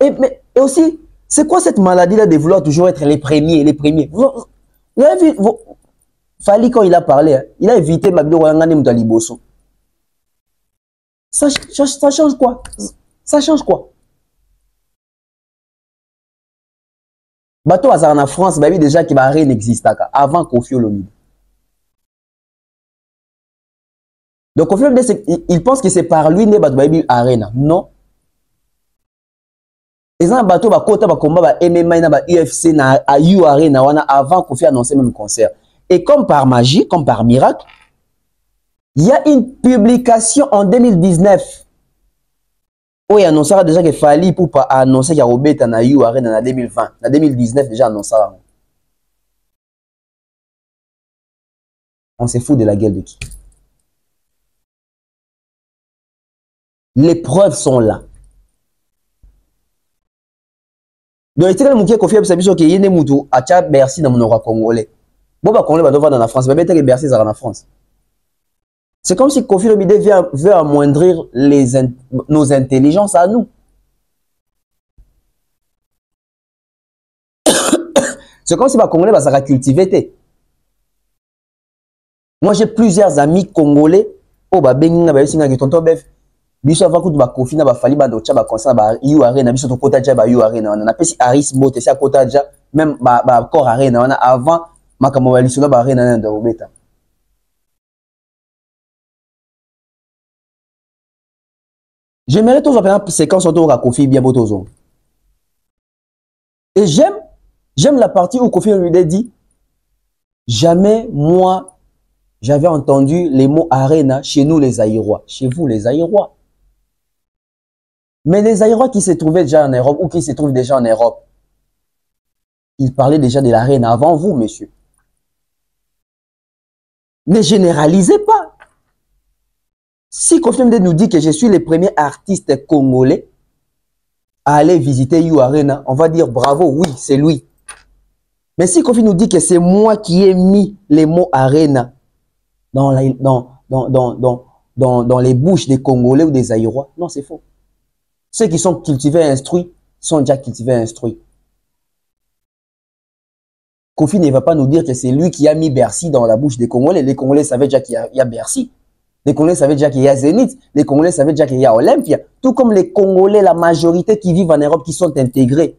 Et aussi, c'est quoi cette maladie-là de vouloir toujours être les premiers? Vous avez vu, Fali quand il a parlé, il a évité Mabilo Wangane Moutaliboso. Ça change quoi? Ça change quoi? Bateau Azar en France, bah oui, déjà que rien n'existe avant Kofi Olomide. Donc Kofi Olomide, il pense que c'est par lui né Bateau Baby Arena. Non. Les gens bateau ba kota ba combat ba MMA na ba UFC na You Arena wana avant Kofi annoncer même concert. Et comme par magie, comme par miracle, il y a une publication en 2019 où il annonçera déjà qu'il fallait pour pas annoncer qu'il y a Robert na You Arena en 2020. En 2019 déjà annoncé. On se fout de la gueule de qui? Les preuves sont là. Donc, il y a des gens qui ont fait qu'il y a des gens qui ont Bercy dans mon congolais. Bon, bah, Congolais va dans la France. Mais peut-être que Bercy sera en France. C'est comme si Kofi Olomide veut amoindrir nos intelligences à nous. C'est comme si les Congolais va cultiver. Moi, j'ai plusieurs amis congolais. Oh, bah, Benina, bah, Singa, qui tonton Bef. Biso avant que ba Kofi na ba fali ba do tcha ba concert ba You Arena biso to kota ja ba You Arena on a pesi Aris Mbote si a kota ja même ba corps Arena on a avant makamo ba lisolo ba Arena na ndo beta. J'aimerais tous faire une séquence autour de Kofi bien botozo. Et j'aime la partie où Kofi lui dit jamais moi j'avais entendu les mots Arena chez nous les Aïrois, chez vous les Aïrois. Mais les Aïrois qui se trouvaient déjà en Europe ou qui se trouvent déjà en Europe, ils parlaient déjà de l'arène avant vous, monsieur. Ne généralisez pas. Si Kofi Olomide nous dit que je suis le premier artiste congolais à aller visiter You Arena, on va dire bravo, oui, c'est lui. Mais si Kofi nous dit que c'est moi qui ai mis les mots Arena dans les bouches des Congolais ou des Aïrois, non, c'est faux. Ceux qui sont cultivés et instruits sont déjà cultivés et instruits. Kofi ne va pas nous dire que c'est lui qui a mis Bercy dans la bouche des Congolais. Les Congolais savaient déjà qu'il y a Bercy. Les Congolais savaient déjà qu'il y a Zénith. Les Congolais savaient déjà qu'il y a Olympia. Tout comme les Congolais, la majorité qui vivent en Europe, qui sont intégrés.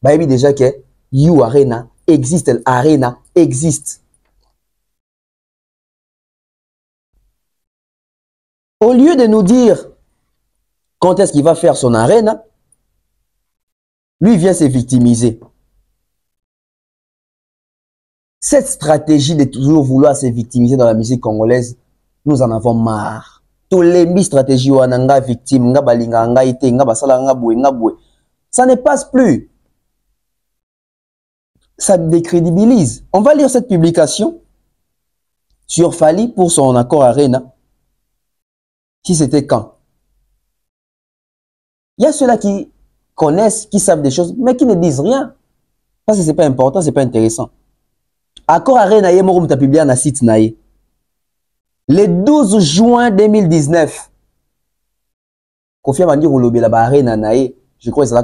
Bah, il dit déjà que You Arena existe, l'Arena existe. Au lieu de nous dire quand est-ce qu'il va faire son arène, lui vient se victimiser. Cette stratégie de toujours vouloir se victimiser dans la musique congolaise, nous en avons marre. Tous les stratégies où on a victime, ça ne passe plus. Ça décrédibilise. On va lire cette publication sur Fali pour son accord Arena. Qui c'était quand? Il y a ceux-là qui connaissent, qui savent des choses, mais qui ne disent rien. Parce que ce n'est pas important, ce n'est pas intéressant. Accord Arena, il y a publié un site. Le 12 juin 2019, Kofi a dit que la Arena, je crois que c'est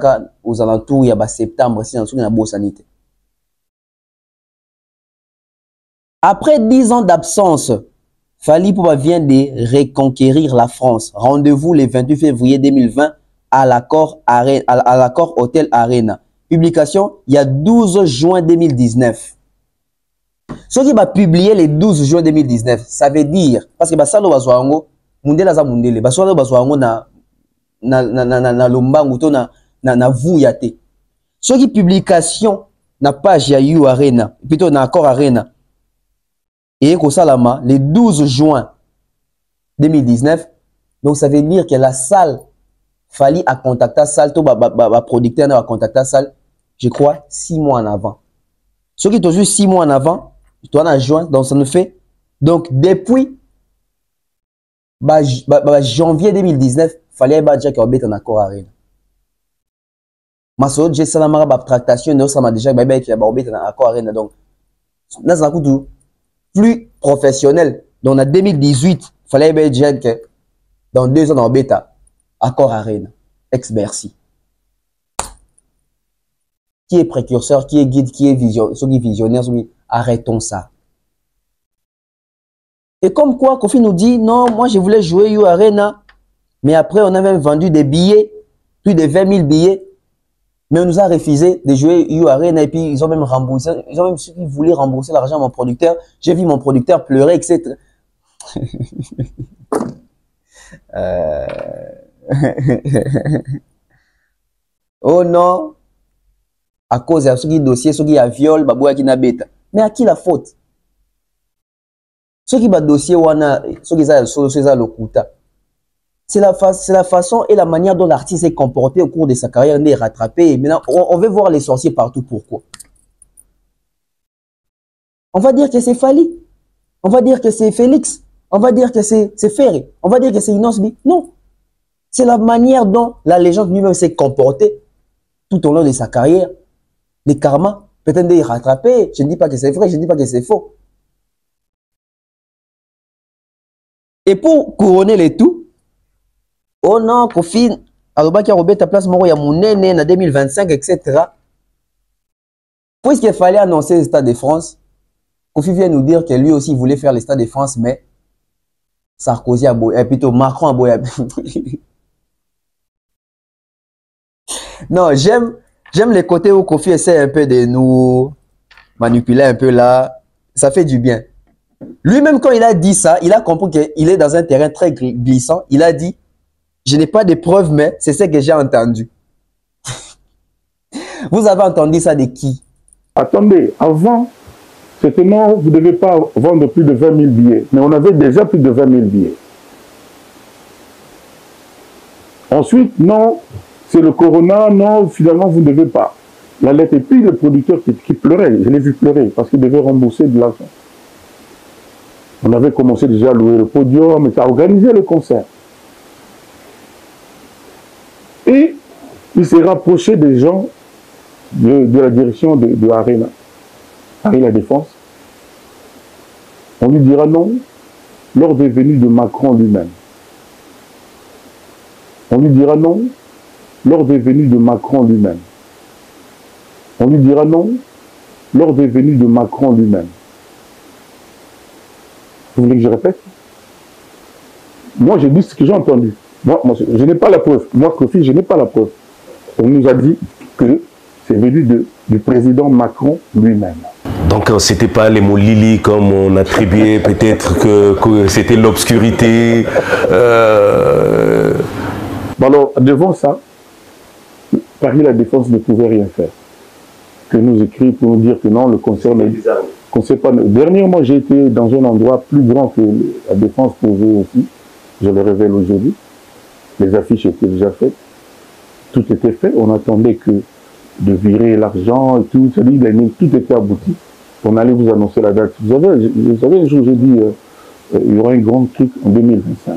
aux alentours, il y a septembre, si il y a une bonne sanité. Après 10 ans d'absence, Fally Ipupa vient de reconquérir la France. Rendez-vous le 28 février 2020 à l'accord Hôtel Arena. Publication, il y a 12 juin 2019. Ce qui va publier le 12 juin 2019, ça veut dire, parce que basalo bazwango, mundele za mundele, basalo bazwango na lombangu to na vuyate. Ce qui publication na page ya You Arena, plutôt na accord Arena. Et Kosalama, le 12 juin 2019, donc ça veut dire que la salle fallait à contacter la salle, tout producteur a contacté la salle, je crois, 6 mois en avant. Ceux qui ont juste 6 mois en avant, toi en juin, donc ça nous fait. Donc depuis janvier 2019, fallait déjà qu'il y ait un accord Arena. Ma soeur, j'ai ça dans ma tractation, ça m'a déjà qu'il y a un accord Arena. Donc, là, c'est un coup plus professionnel. Donc, en 2018, il fallait déjà que dans 2 ans, on a un accord Arena, ex-Bercy. Qui est précurseur, qui est guide, qui est visionnaire, arrêtons ça. Et comme quoi, Kofi nous dit, non, moi je voulais jouer You Arena, mais après on a même vendu des billets, plus de 20 000 billets, mais on nous a refusé de jouer You Arena et puis ils ont même remboursé, ils ont même ceux qui voulaient rembourser l'argent à mon producteur. J'ai vu mon producteur pleurer, etc. Oh non! À cause de ce qui est dossier, ce qui est viol, babouya qui n'a bête. Mais à qui la faute? Ce qui est dossier, ce qui est l'okuta. C'est la façon et la manière dont l'artiste s'est comporté au cours de sa carrière, n'est rattrapé. Maintenant, on veut voir les sorciers partout. Pourquoi? On va dire que c'est Fali. On va dire que c'est Félix. On va dire que c'est Ferré. On va dire que c'est Inosbi. Non. C'est la manière dont la légende lui-même s'est comportée tout au long de sa carrière. Les karmas, peut-être des rattrapés. Je ne dis pas que c'est vrai, je ne dis pas que c'est faux. Et pour couronner les tout, oh non, Kofi, Alobaki a robé ta place, Moro, il y a mon nene, en 2025, etc. Puisqu'il fallait annoncer le Stade de France, Kofi vient nous dire que lui aussi voulait faire le Stade de France, mais Sarkozy a boyé, plutôt Macron a boyé. Non, j'aime les côtés où Kofi essaie un peu de nous manipuler un peu là. Ça fait du bien. Lui-même, quand il a dit ça, il a compris qu'il est dans un terrain très glissant. Il a dit, je n'ai pas de preuves, mais c'est ce que j'ai entendu. Vous avez entendu ça de qui? Attendez, avant, c'était non, vous ne devez pas vendre plus de 20 000 billets. Mais on avait déjà plus de 20 000 billets. Ensuite, non, c'est le corona, non, finalement, vous ne devez pas. La lettre, et puis le producteur qui pleurait, je l'ai vu pleurer, parce qu'il devait rembourser de l'argent. On avait commencé déjà à louer le podium, et à organiser le concert. Et il s'est rapproché des gens de la direction de Arena, Arena Défense. On lui dira non lors des venues de Macron lui-même. On lui dira non lors des venues de Macron lui-même. On lui dira non lors des venues de Macron lui-même. Vous voulez que je répète? Moi, j'ai dit ce que j'ai entendu. Moi, je n'ai pas la preuve. Moi, Kofi, je n'ai pas la preuve. On nous a dit que c'est venu du président Macron lui-même. Donc, ce n'était pas les mots Lili comme on attribuait peut-être que c'était l'obscurité. Alors, devant ça, Paris La Défense ne pouvait rien faire. Que nous écrit pour nous dire que non, le concert n'est pas. Dernièrement, j'ai été dans un endroit plus grand que La Défense pour vous aussi. Je le révèle aujourd'hui. Les affiches étaient déjà faites. Tout était fait. On attendait que de virer l'argent et tout. Tout était abouti. On allait vous annoncer la date. Vous savez, un jour, j'ai dit, il y aura un grand truc en 2025.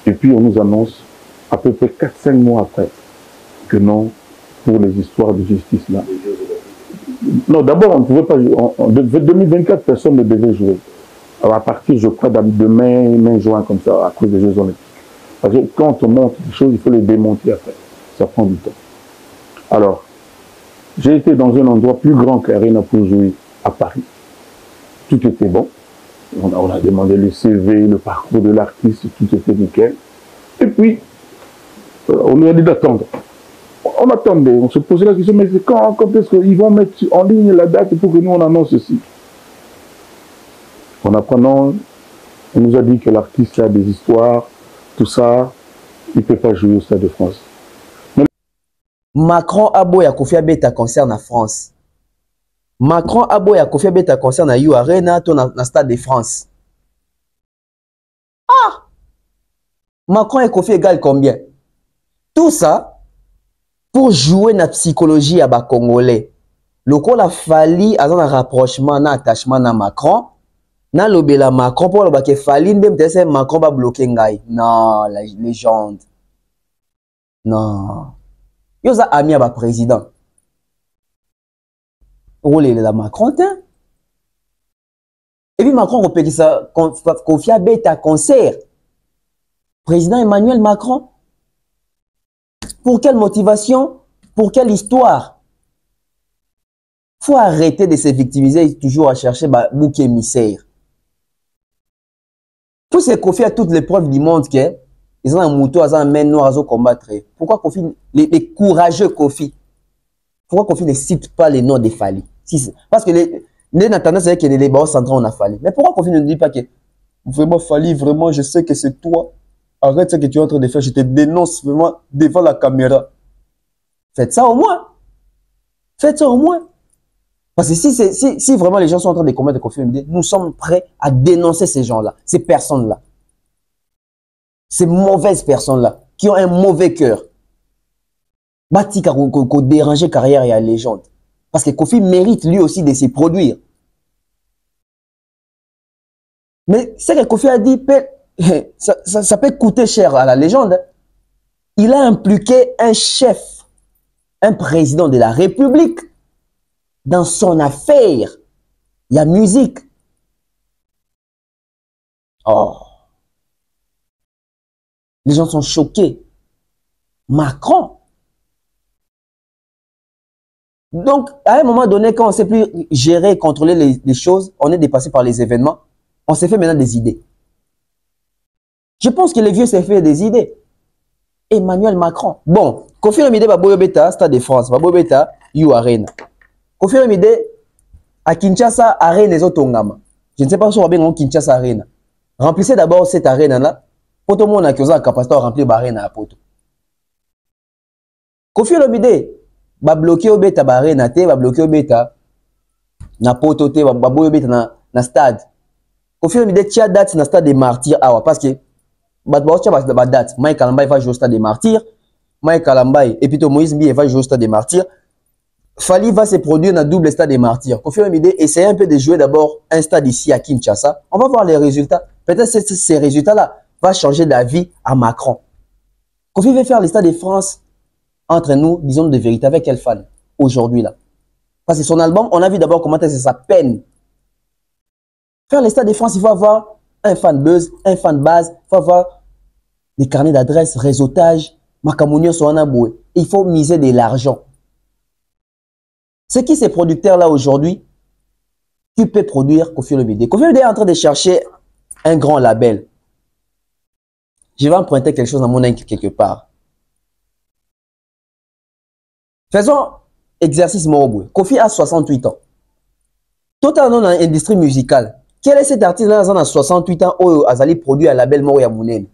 Et puis, on nous annonce, à peu près 4-5 mois après, que non, pour les histoires de justice là. Non, d'abord, on ne pouvait pas jouer. En 2024, personne ne devait jouer. Alors, à partir, je crois, de mai, juin, comme ça, à cause des Jeux Olympiques. Parce que quand on monte des choses, il faut les démonter après. Ça prend du temps. Alors, j'ai été dans un endroit plus grand qu'Arena pour jouer à Paris. Tout était bon. On a demandé le CV, le parcours de l'artiste, tout était nickel. Et puis, On nous a dit d'attendre. On attendait, on se posait la question, mais quand est-ce qu'ils vont mettre en ligne la date pour que nous on annonce ceci? En apprenant, on nous a dit que l'artiste a des histoires, tout ça, il ne peut pas jouer au Stade de France. Mais... Macron a beau ya Kofi Abeta concerne la France. Macron a beau ya Kofi Abeta concerne la You Arena, to na Stade de France. Ah! Macron et Kofi égale combien? Tout ça pour jouer na psychologie à bas Congolais. Le col a fallu avoir un rapprochement, un attachement à Macron. Na lobela Macron pour le baké fallu ndem Macron va bloquer ngai. Non, la légende. Non. Yoza ami à président. Rôle la Macron tin. Et puis Macron repère ça Kofi Abeta concert. Président Emmanuel Macron. Pour quelle motivation? Pour quelle histoire? Faut arrêter de se victimiser et toujours à chercher bouc émissaire. Tout ce Kofi a toutes les preuves du monde que ils ont un mouton, ils ont un main noire à combattre. Pourquoi Kofi, les courageux Kofi, pourquoi Kofi ne cite pas les noms des Fali? Parce que les tendance c'est que les barreaux centraux on a Fali. Mais pourquoi Kofi ne dit pas que vraiment Fali, vraiment je sais que c'est toi. Arrête ce que tu es en train de faire, je te dénonce vraiment devant la caméra. Faites ça au moins. Faites ça au moins. Parce que si vraiment les gens sont en train de commettre des conflits, nous sommes prêts à dénoncer ces gens-là, ces personnes-là. Ces mauvaises personnes-là, qui ont un mauvais cœur. Bati qu'on déranger carrière et à légende. Parce que Kofi mérite lui aussi de se produire. Mais ce que Kofi a dit, ça peut coûter cher à la légende. Il a impliqué un chef, un président de la République. Dans son affaire, il y a musique. Oh. Les gens sont choqués. Macron. Donc, à un moment donné, quand on ne sait plus gérer et contrôler les choses, on est dépassé par les événements, on s'est fait maintenant des idées. Je pense que les vieux s'est fait des idées. Emmanuel Macron. Bon, Kofi Olomide Baboyo Beta, Stade de France, Baboyo Beta, You Arena. Kofi Olomide à Kinshasa, Arena et Otongama. Je ne sais pas si on va bien Kinshasa Arena. Remplissez d'abord cette arena-là. Pour tout le monde qui a la capacité de remplir l'arena à Poto. Kofi Olomide va bloquer au bêta l'arena, va bloquer au bêta na Poto, va bloquer au bêta na stade. Kofi Olomide tia date na stade des martyrs awa parce que ba date Mike Kalambay va jouer au stade des martyrs, Mike Kalambay et puis Moïse Mbi va jouer au stade des martyrs. Fali va se produire dans le double stade des martyrs. Kofi Olomide essaye un peu de jouer d'abord un stade ici à Kinshasa. On va voir les résultats. Peut-être que ces résultats-là vont changer d'avis à Macron. Kofi veut faire les stades de France entre nous, disons de vérité, avec quel fan aujourd'hui là? Parce que son album, on a vu d'abord comment c'est sa peine. Faire les stades de France, il faut avoir un fan buzz, un fan base, il faut avoir des carnets d'adresses, réseautage, Makamounio Soanaboué. Il faut miser de l'argent. C'est qui ces producteurs-là aujourd'hui qui peut produire Kofi Olomide? Kofi Olomide est en train de chercher un grand label. Je vais emprunter quelque chose dans mon œil quelque part. Faisons exercice Moroboué. Kofi a 68 ans. Totalement dans l'industrie musicale. Quel est cet artiste-là dans 68 ans où Azali produit un label Moro Yamounen?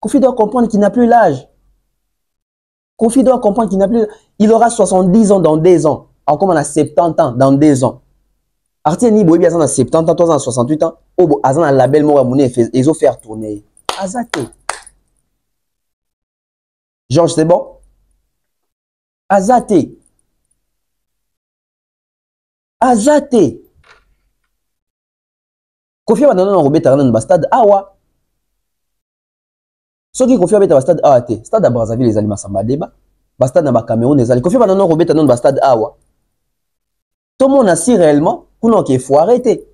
Kofi doit comprendre qu'il n'a plus l'âge. Kofi doit comprendre qu'il n'a plus... Il aura 70 ans dans 2 ans. Alors comme on a 70 ans dans 2 ans. Artiste ni boy bien dans 70 ans, toi dans 68 ans. Oh, azan un label Moro Yamounen ils ont fait tourner. Azate. Georges, c'est bon? Azate. Azate. Kofi va donner un robet dans le stade Awa. Ceux qui Kofi va mettre stade Awa, stade à Brazzaville, les aliments Samba débat. Stade dans le Cameroun, les aliments. Kofi va donner un robet dans le stade Awa. Tout le monde a si réellement, pour nous qu'il faut arrêter.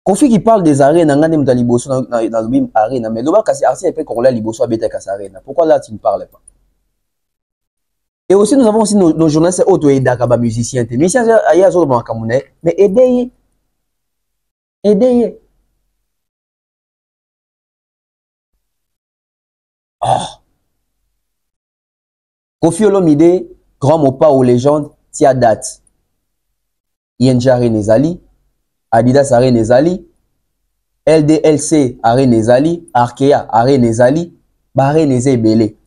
Kofi qui parle des arènes, dans le même arène, mais l'Oba Kassi Arsi est qu'on l'a liboso à Beta Kassarena. Pourquoi là tu ne parles pas? Et aussi nous avons aussi nos journalistes auto-aidés, musiciens, musiciens, mais aidez, Aidez. Oh. Kofi Olomide, grand mot pas aux légendes, tia date. ING Arena Nezali, Adidas Arena Nezali, LDLC Arena Nezali, Arkea Arena Nezali, Barre Neze Belé.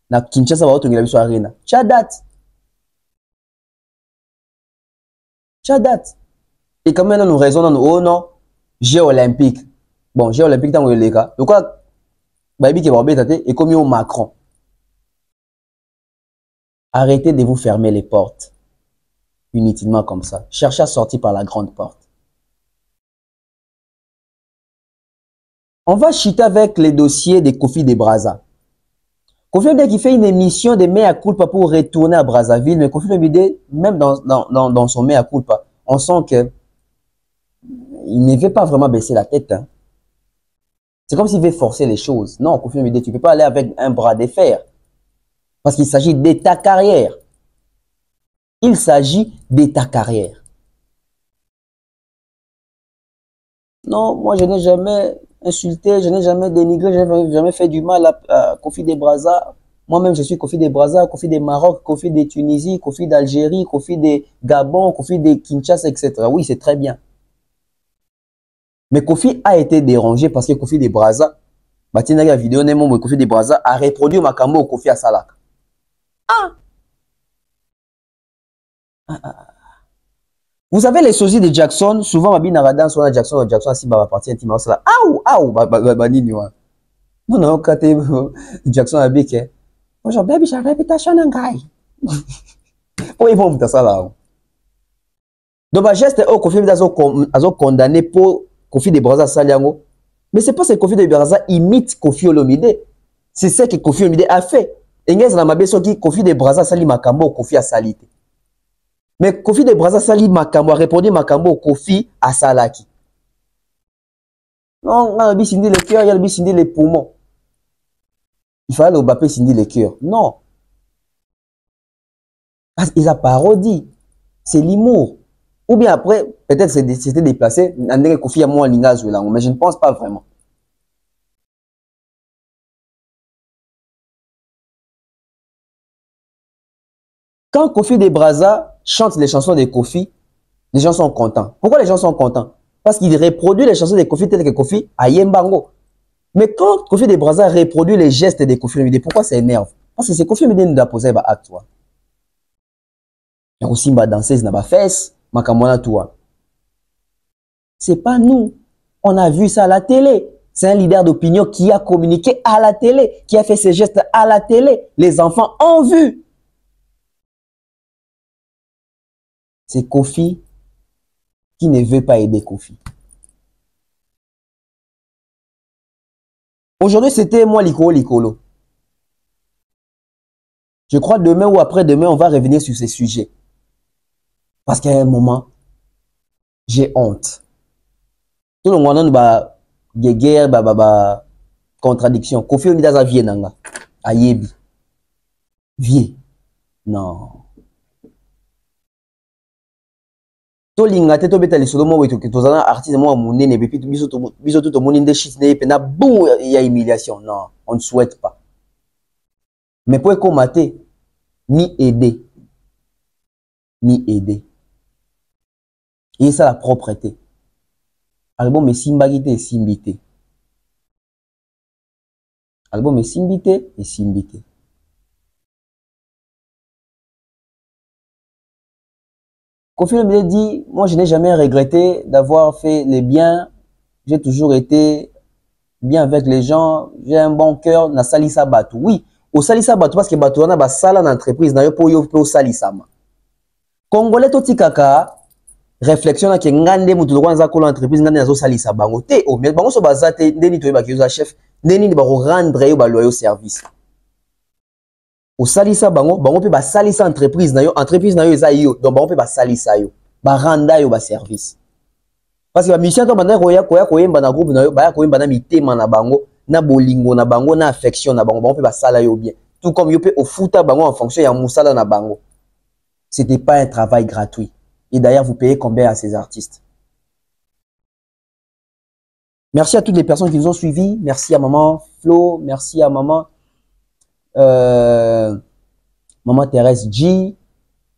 Na Kinshasa ba otongela biso arena. Tia date. Tia date. Et quand même nous raisonnons, oh non, Jeux olympiques. Bon, Jeux olympiques dans le cas. Donc quoi, Baby qui va embêter et comme au Macron. Arrêtez de vous fermer les portes. Inutilement comme ça. Cherchez à sortir par la grande porte. On va chuter avec les dossiers de Kofi de Brazza. Kofi Olomide qui fait une émission de mea culpa pour retourner à Brazzaville, mais Kofi Olomide, même dans son mea culpa, on sent que il ne veut pas vraiment baisser la tête. Hein. C'est comme s'il veut forcer les choses. Non, Kofi Olomide, tu ne peux pas aller avec un bras de fer. Parce qu'il s'agit de ta carrière. Il s'agit de ta carrière. Non, moi je n'ai jamais insulté, je n'ai jamais dénigré, je n'ai jamais fait du mal à Kofi de Brazza. Moi-même, je suis Kofi de Brazza, Kofi de Maroc, Kofi de Tunisie, Kofi d'Algérie, Kofi de Gabon, Kofi de Kinshasa, etc. Oui, c'est très bien. Mais Kofi a été dérangé parce que Kofi de Brazza, la vidéo Kofi de Brazza a reproduit Makambo au Kofi Asalak. Vous savez, les sosies de Jackson, souvent, ma binaradan, soit Jackson, si va partir intimement, c'est là. Non, non, quand Jackson a dit que, bonjour, baby, j'ai une réputation en gaï. Pourquoi ils vont me ça là? Donc, ma geste, Kofi a condamné pour Kofi de Brazza Saliango. Mais c'est pas ce que Kofi de Brazza imite Kofi Olomide. C'est ce que Kofi Olomide a fait. Et il y a qui Kofi de Brazza Sali Makambo, Kofi a salité. Mais Kofi de Brazza Sali Makambo a répondu Makambo, Kofi a salaki. Non, on a bisindi les cœurs, il y a bisindi les poumons. Il fallait le bapé sindi les cœurs. Non. Ils ont parodie. C'est l'humour. Ou bien après, peut-être c'était déplacé. Kofi a moins lingage, mais je ne pense pas vraiment. Quand Kofi de Brazza chante les chansons de Kofi, les gens sont contents. Pourquoi les gens sont contents? Parce qu'il reproduit les chansons de Kofi telles que Kofi à Yembango. Mais quand Kofi de Brazza reproduit les gestes de Kofi Olomide, pourquoi ça énerve? Parce que c'est Kofi Olomide qui nous a posé un acte. Il y a aussi une danseuse dans la fesse, makamona toi. C'est pas nous. On a vu ça à la télé. C'est un leader d'opinion qui a communiqué à la télé, qui a fait ses gestes à la télé. Les enfants ont vu. C'est Kofi qui ne veut pas aider Kofi. Aujourd'hui, c'était moi Likolo. Je crois demain ou après-demain, on va revenir sur ces sujets. Parce qu'à un moment, j'ai honte. Tout le monde a des guerres, contradictions. Kofi Olomide a vie nanga. Ayebi. Vie. Non. Tolinga te to beta lisolo mo wetu que tozana artiste mo munene bepi biso to moninde shit ne pena boum il y a humiliation. Non, on ne souhaite pas. Mais pour commater ni aider. Ni aider. Et ça la propreté. Album est simbagité et simbité. Album est simbité et simbité. Kofi Olomide dit, moi je n'ai jamais regretté d'avoir fait les biens, j'ai toujours été bien avec les gens, j'ai un bon cœur, na salisa batu. Oui, au salisa batu parce que batu wana ba sala na entreprise na yo po yo pe salisa ma. Congolais to tikaka réflexion na ke ngande mutu lokwa nza ko l'entreprise ngande nazo salisa bango te o mais bango so bazate ndeni to ba ki yo chef ndeni ba rendre yo ba loyau service. Au salisa bango pe ba salisa entreprise na yo eza yo donc bango pe ba salisa yo ba randa yo ba service parce que ba mission to banda koyemba na groupe na yo ba koyemba na mitema na bango na bolingo na bango na affection na bango pe ba sala yo bien tout comme yo pe au futa bango en fonction ya musala na bango. C'était pas un travail gratuit et d'ailleurs vous payez combien à ces artistes? Merci à toutes les personnes qui nous ont suivis. Merci à maman Flo. Merci à maman Thérèse G.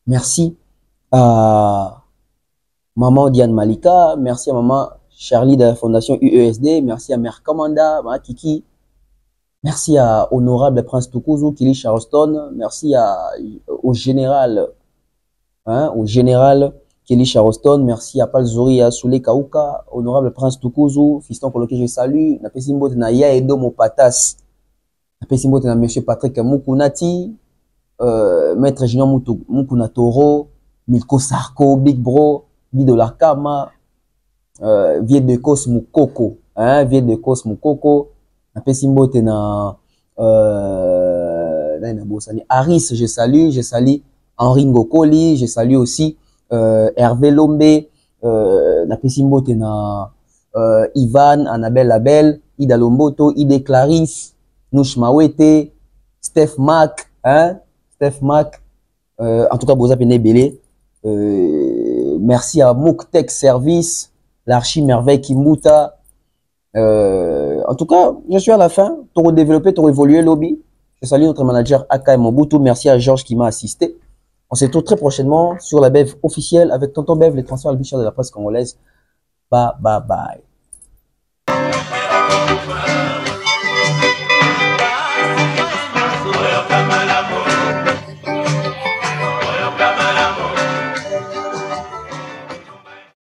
Merci à maman Diane Malika. Merci à maman Charlie de la Fondation UESD. Merci à Mère Kamanda, maman Kiki. Merci à Honorable Prince Tukuzu, Kili Charleston. Merci au général Kelly Charleston. Merci à Palzori, à Soule Kauka, Honorable Prince Tukuzu, fiston coloqué, je salue. Na pesimbo na ya edo mo patas. Na pesimbo na Monsieur Patrick Mukunati, Maître Junior Mukuna Toro, Milko Sarko, Big Bro, Bido Lakama, Vieux de Kos Mukoko, Vieux de Kos Mukoko. Na pesimbo na Aris, je salue Henri Ngokoli, je salue aussi Hervé Lombe, na pesimbo na Ivan, Annabelle Label, Ida Lomboto, Ide Clarisse, Nouch Mawete, Steph Mac, Steph Mac, en tout cas Boza Pene Belé. Merci à Mouk Tech Service, l'Archi Merveille Kimbuta. En tout cas, je suis à la fin. Tu as développé, tu as évolué, lobby. Je salue notre manager Aka Mobutu. Merci à Georges qui m'a assisté. On se retrouve très prochainement sur la BEV officielle avec Tonton Bev, les transferts à de la presse congolaise. Bye bye bye.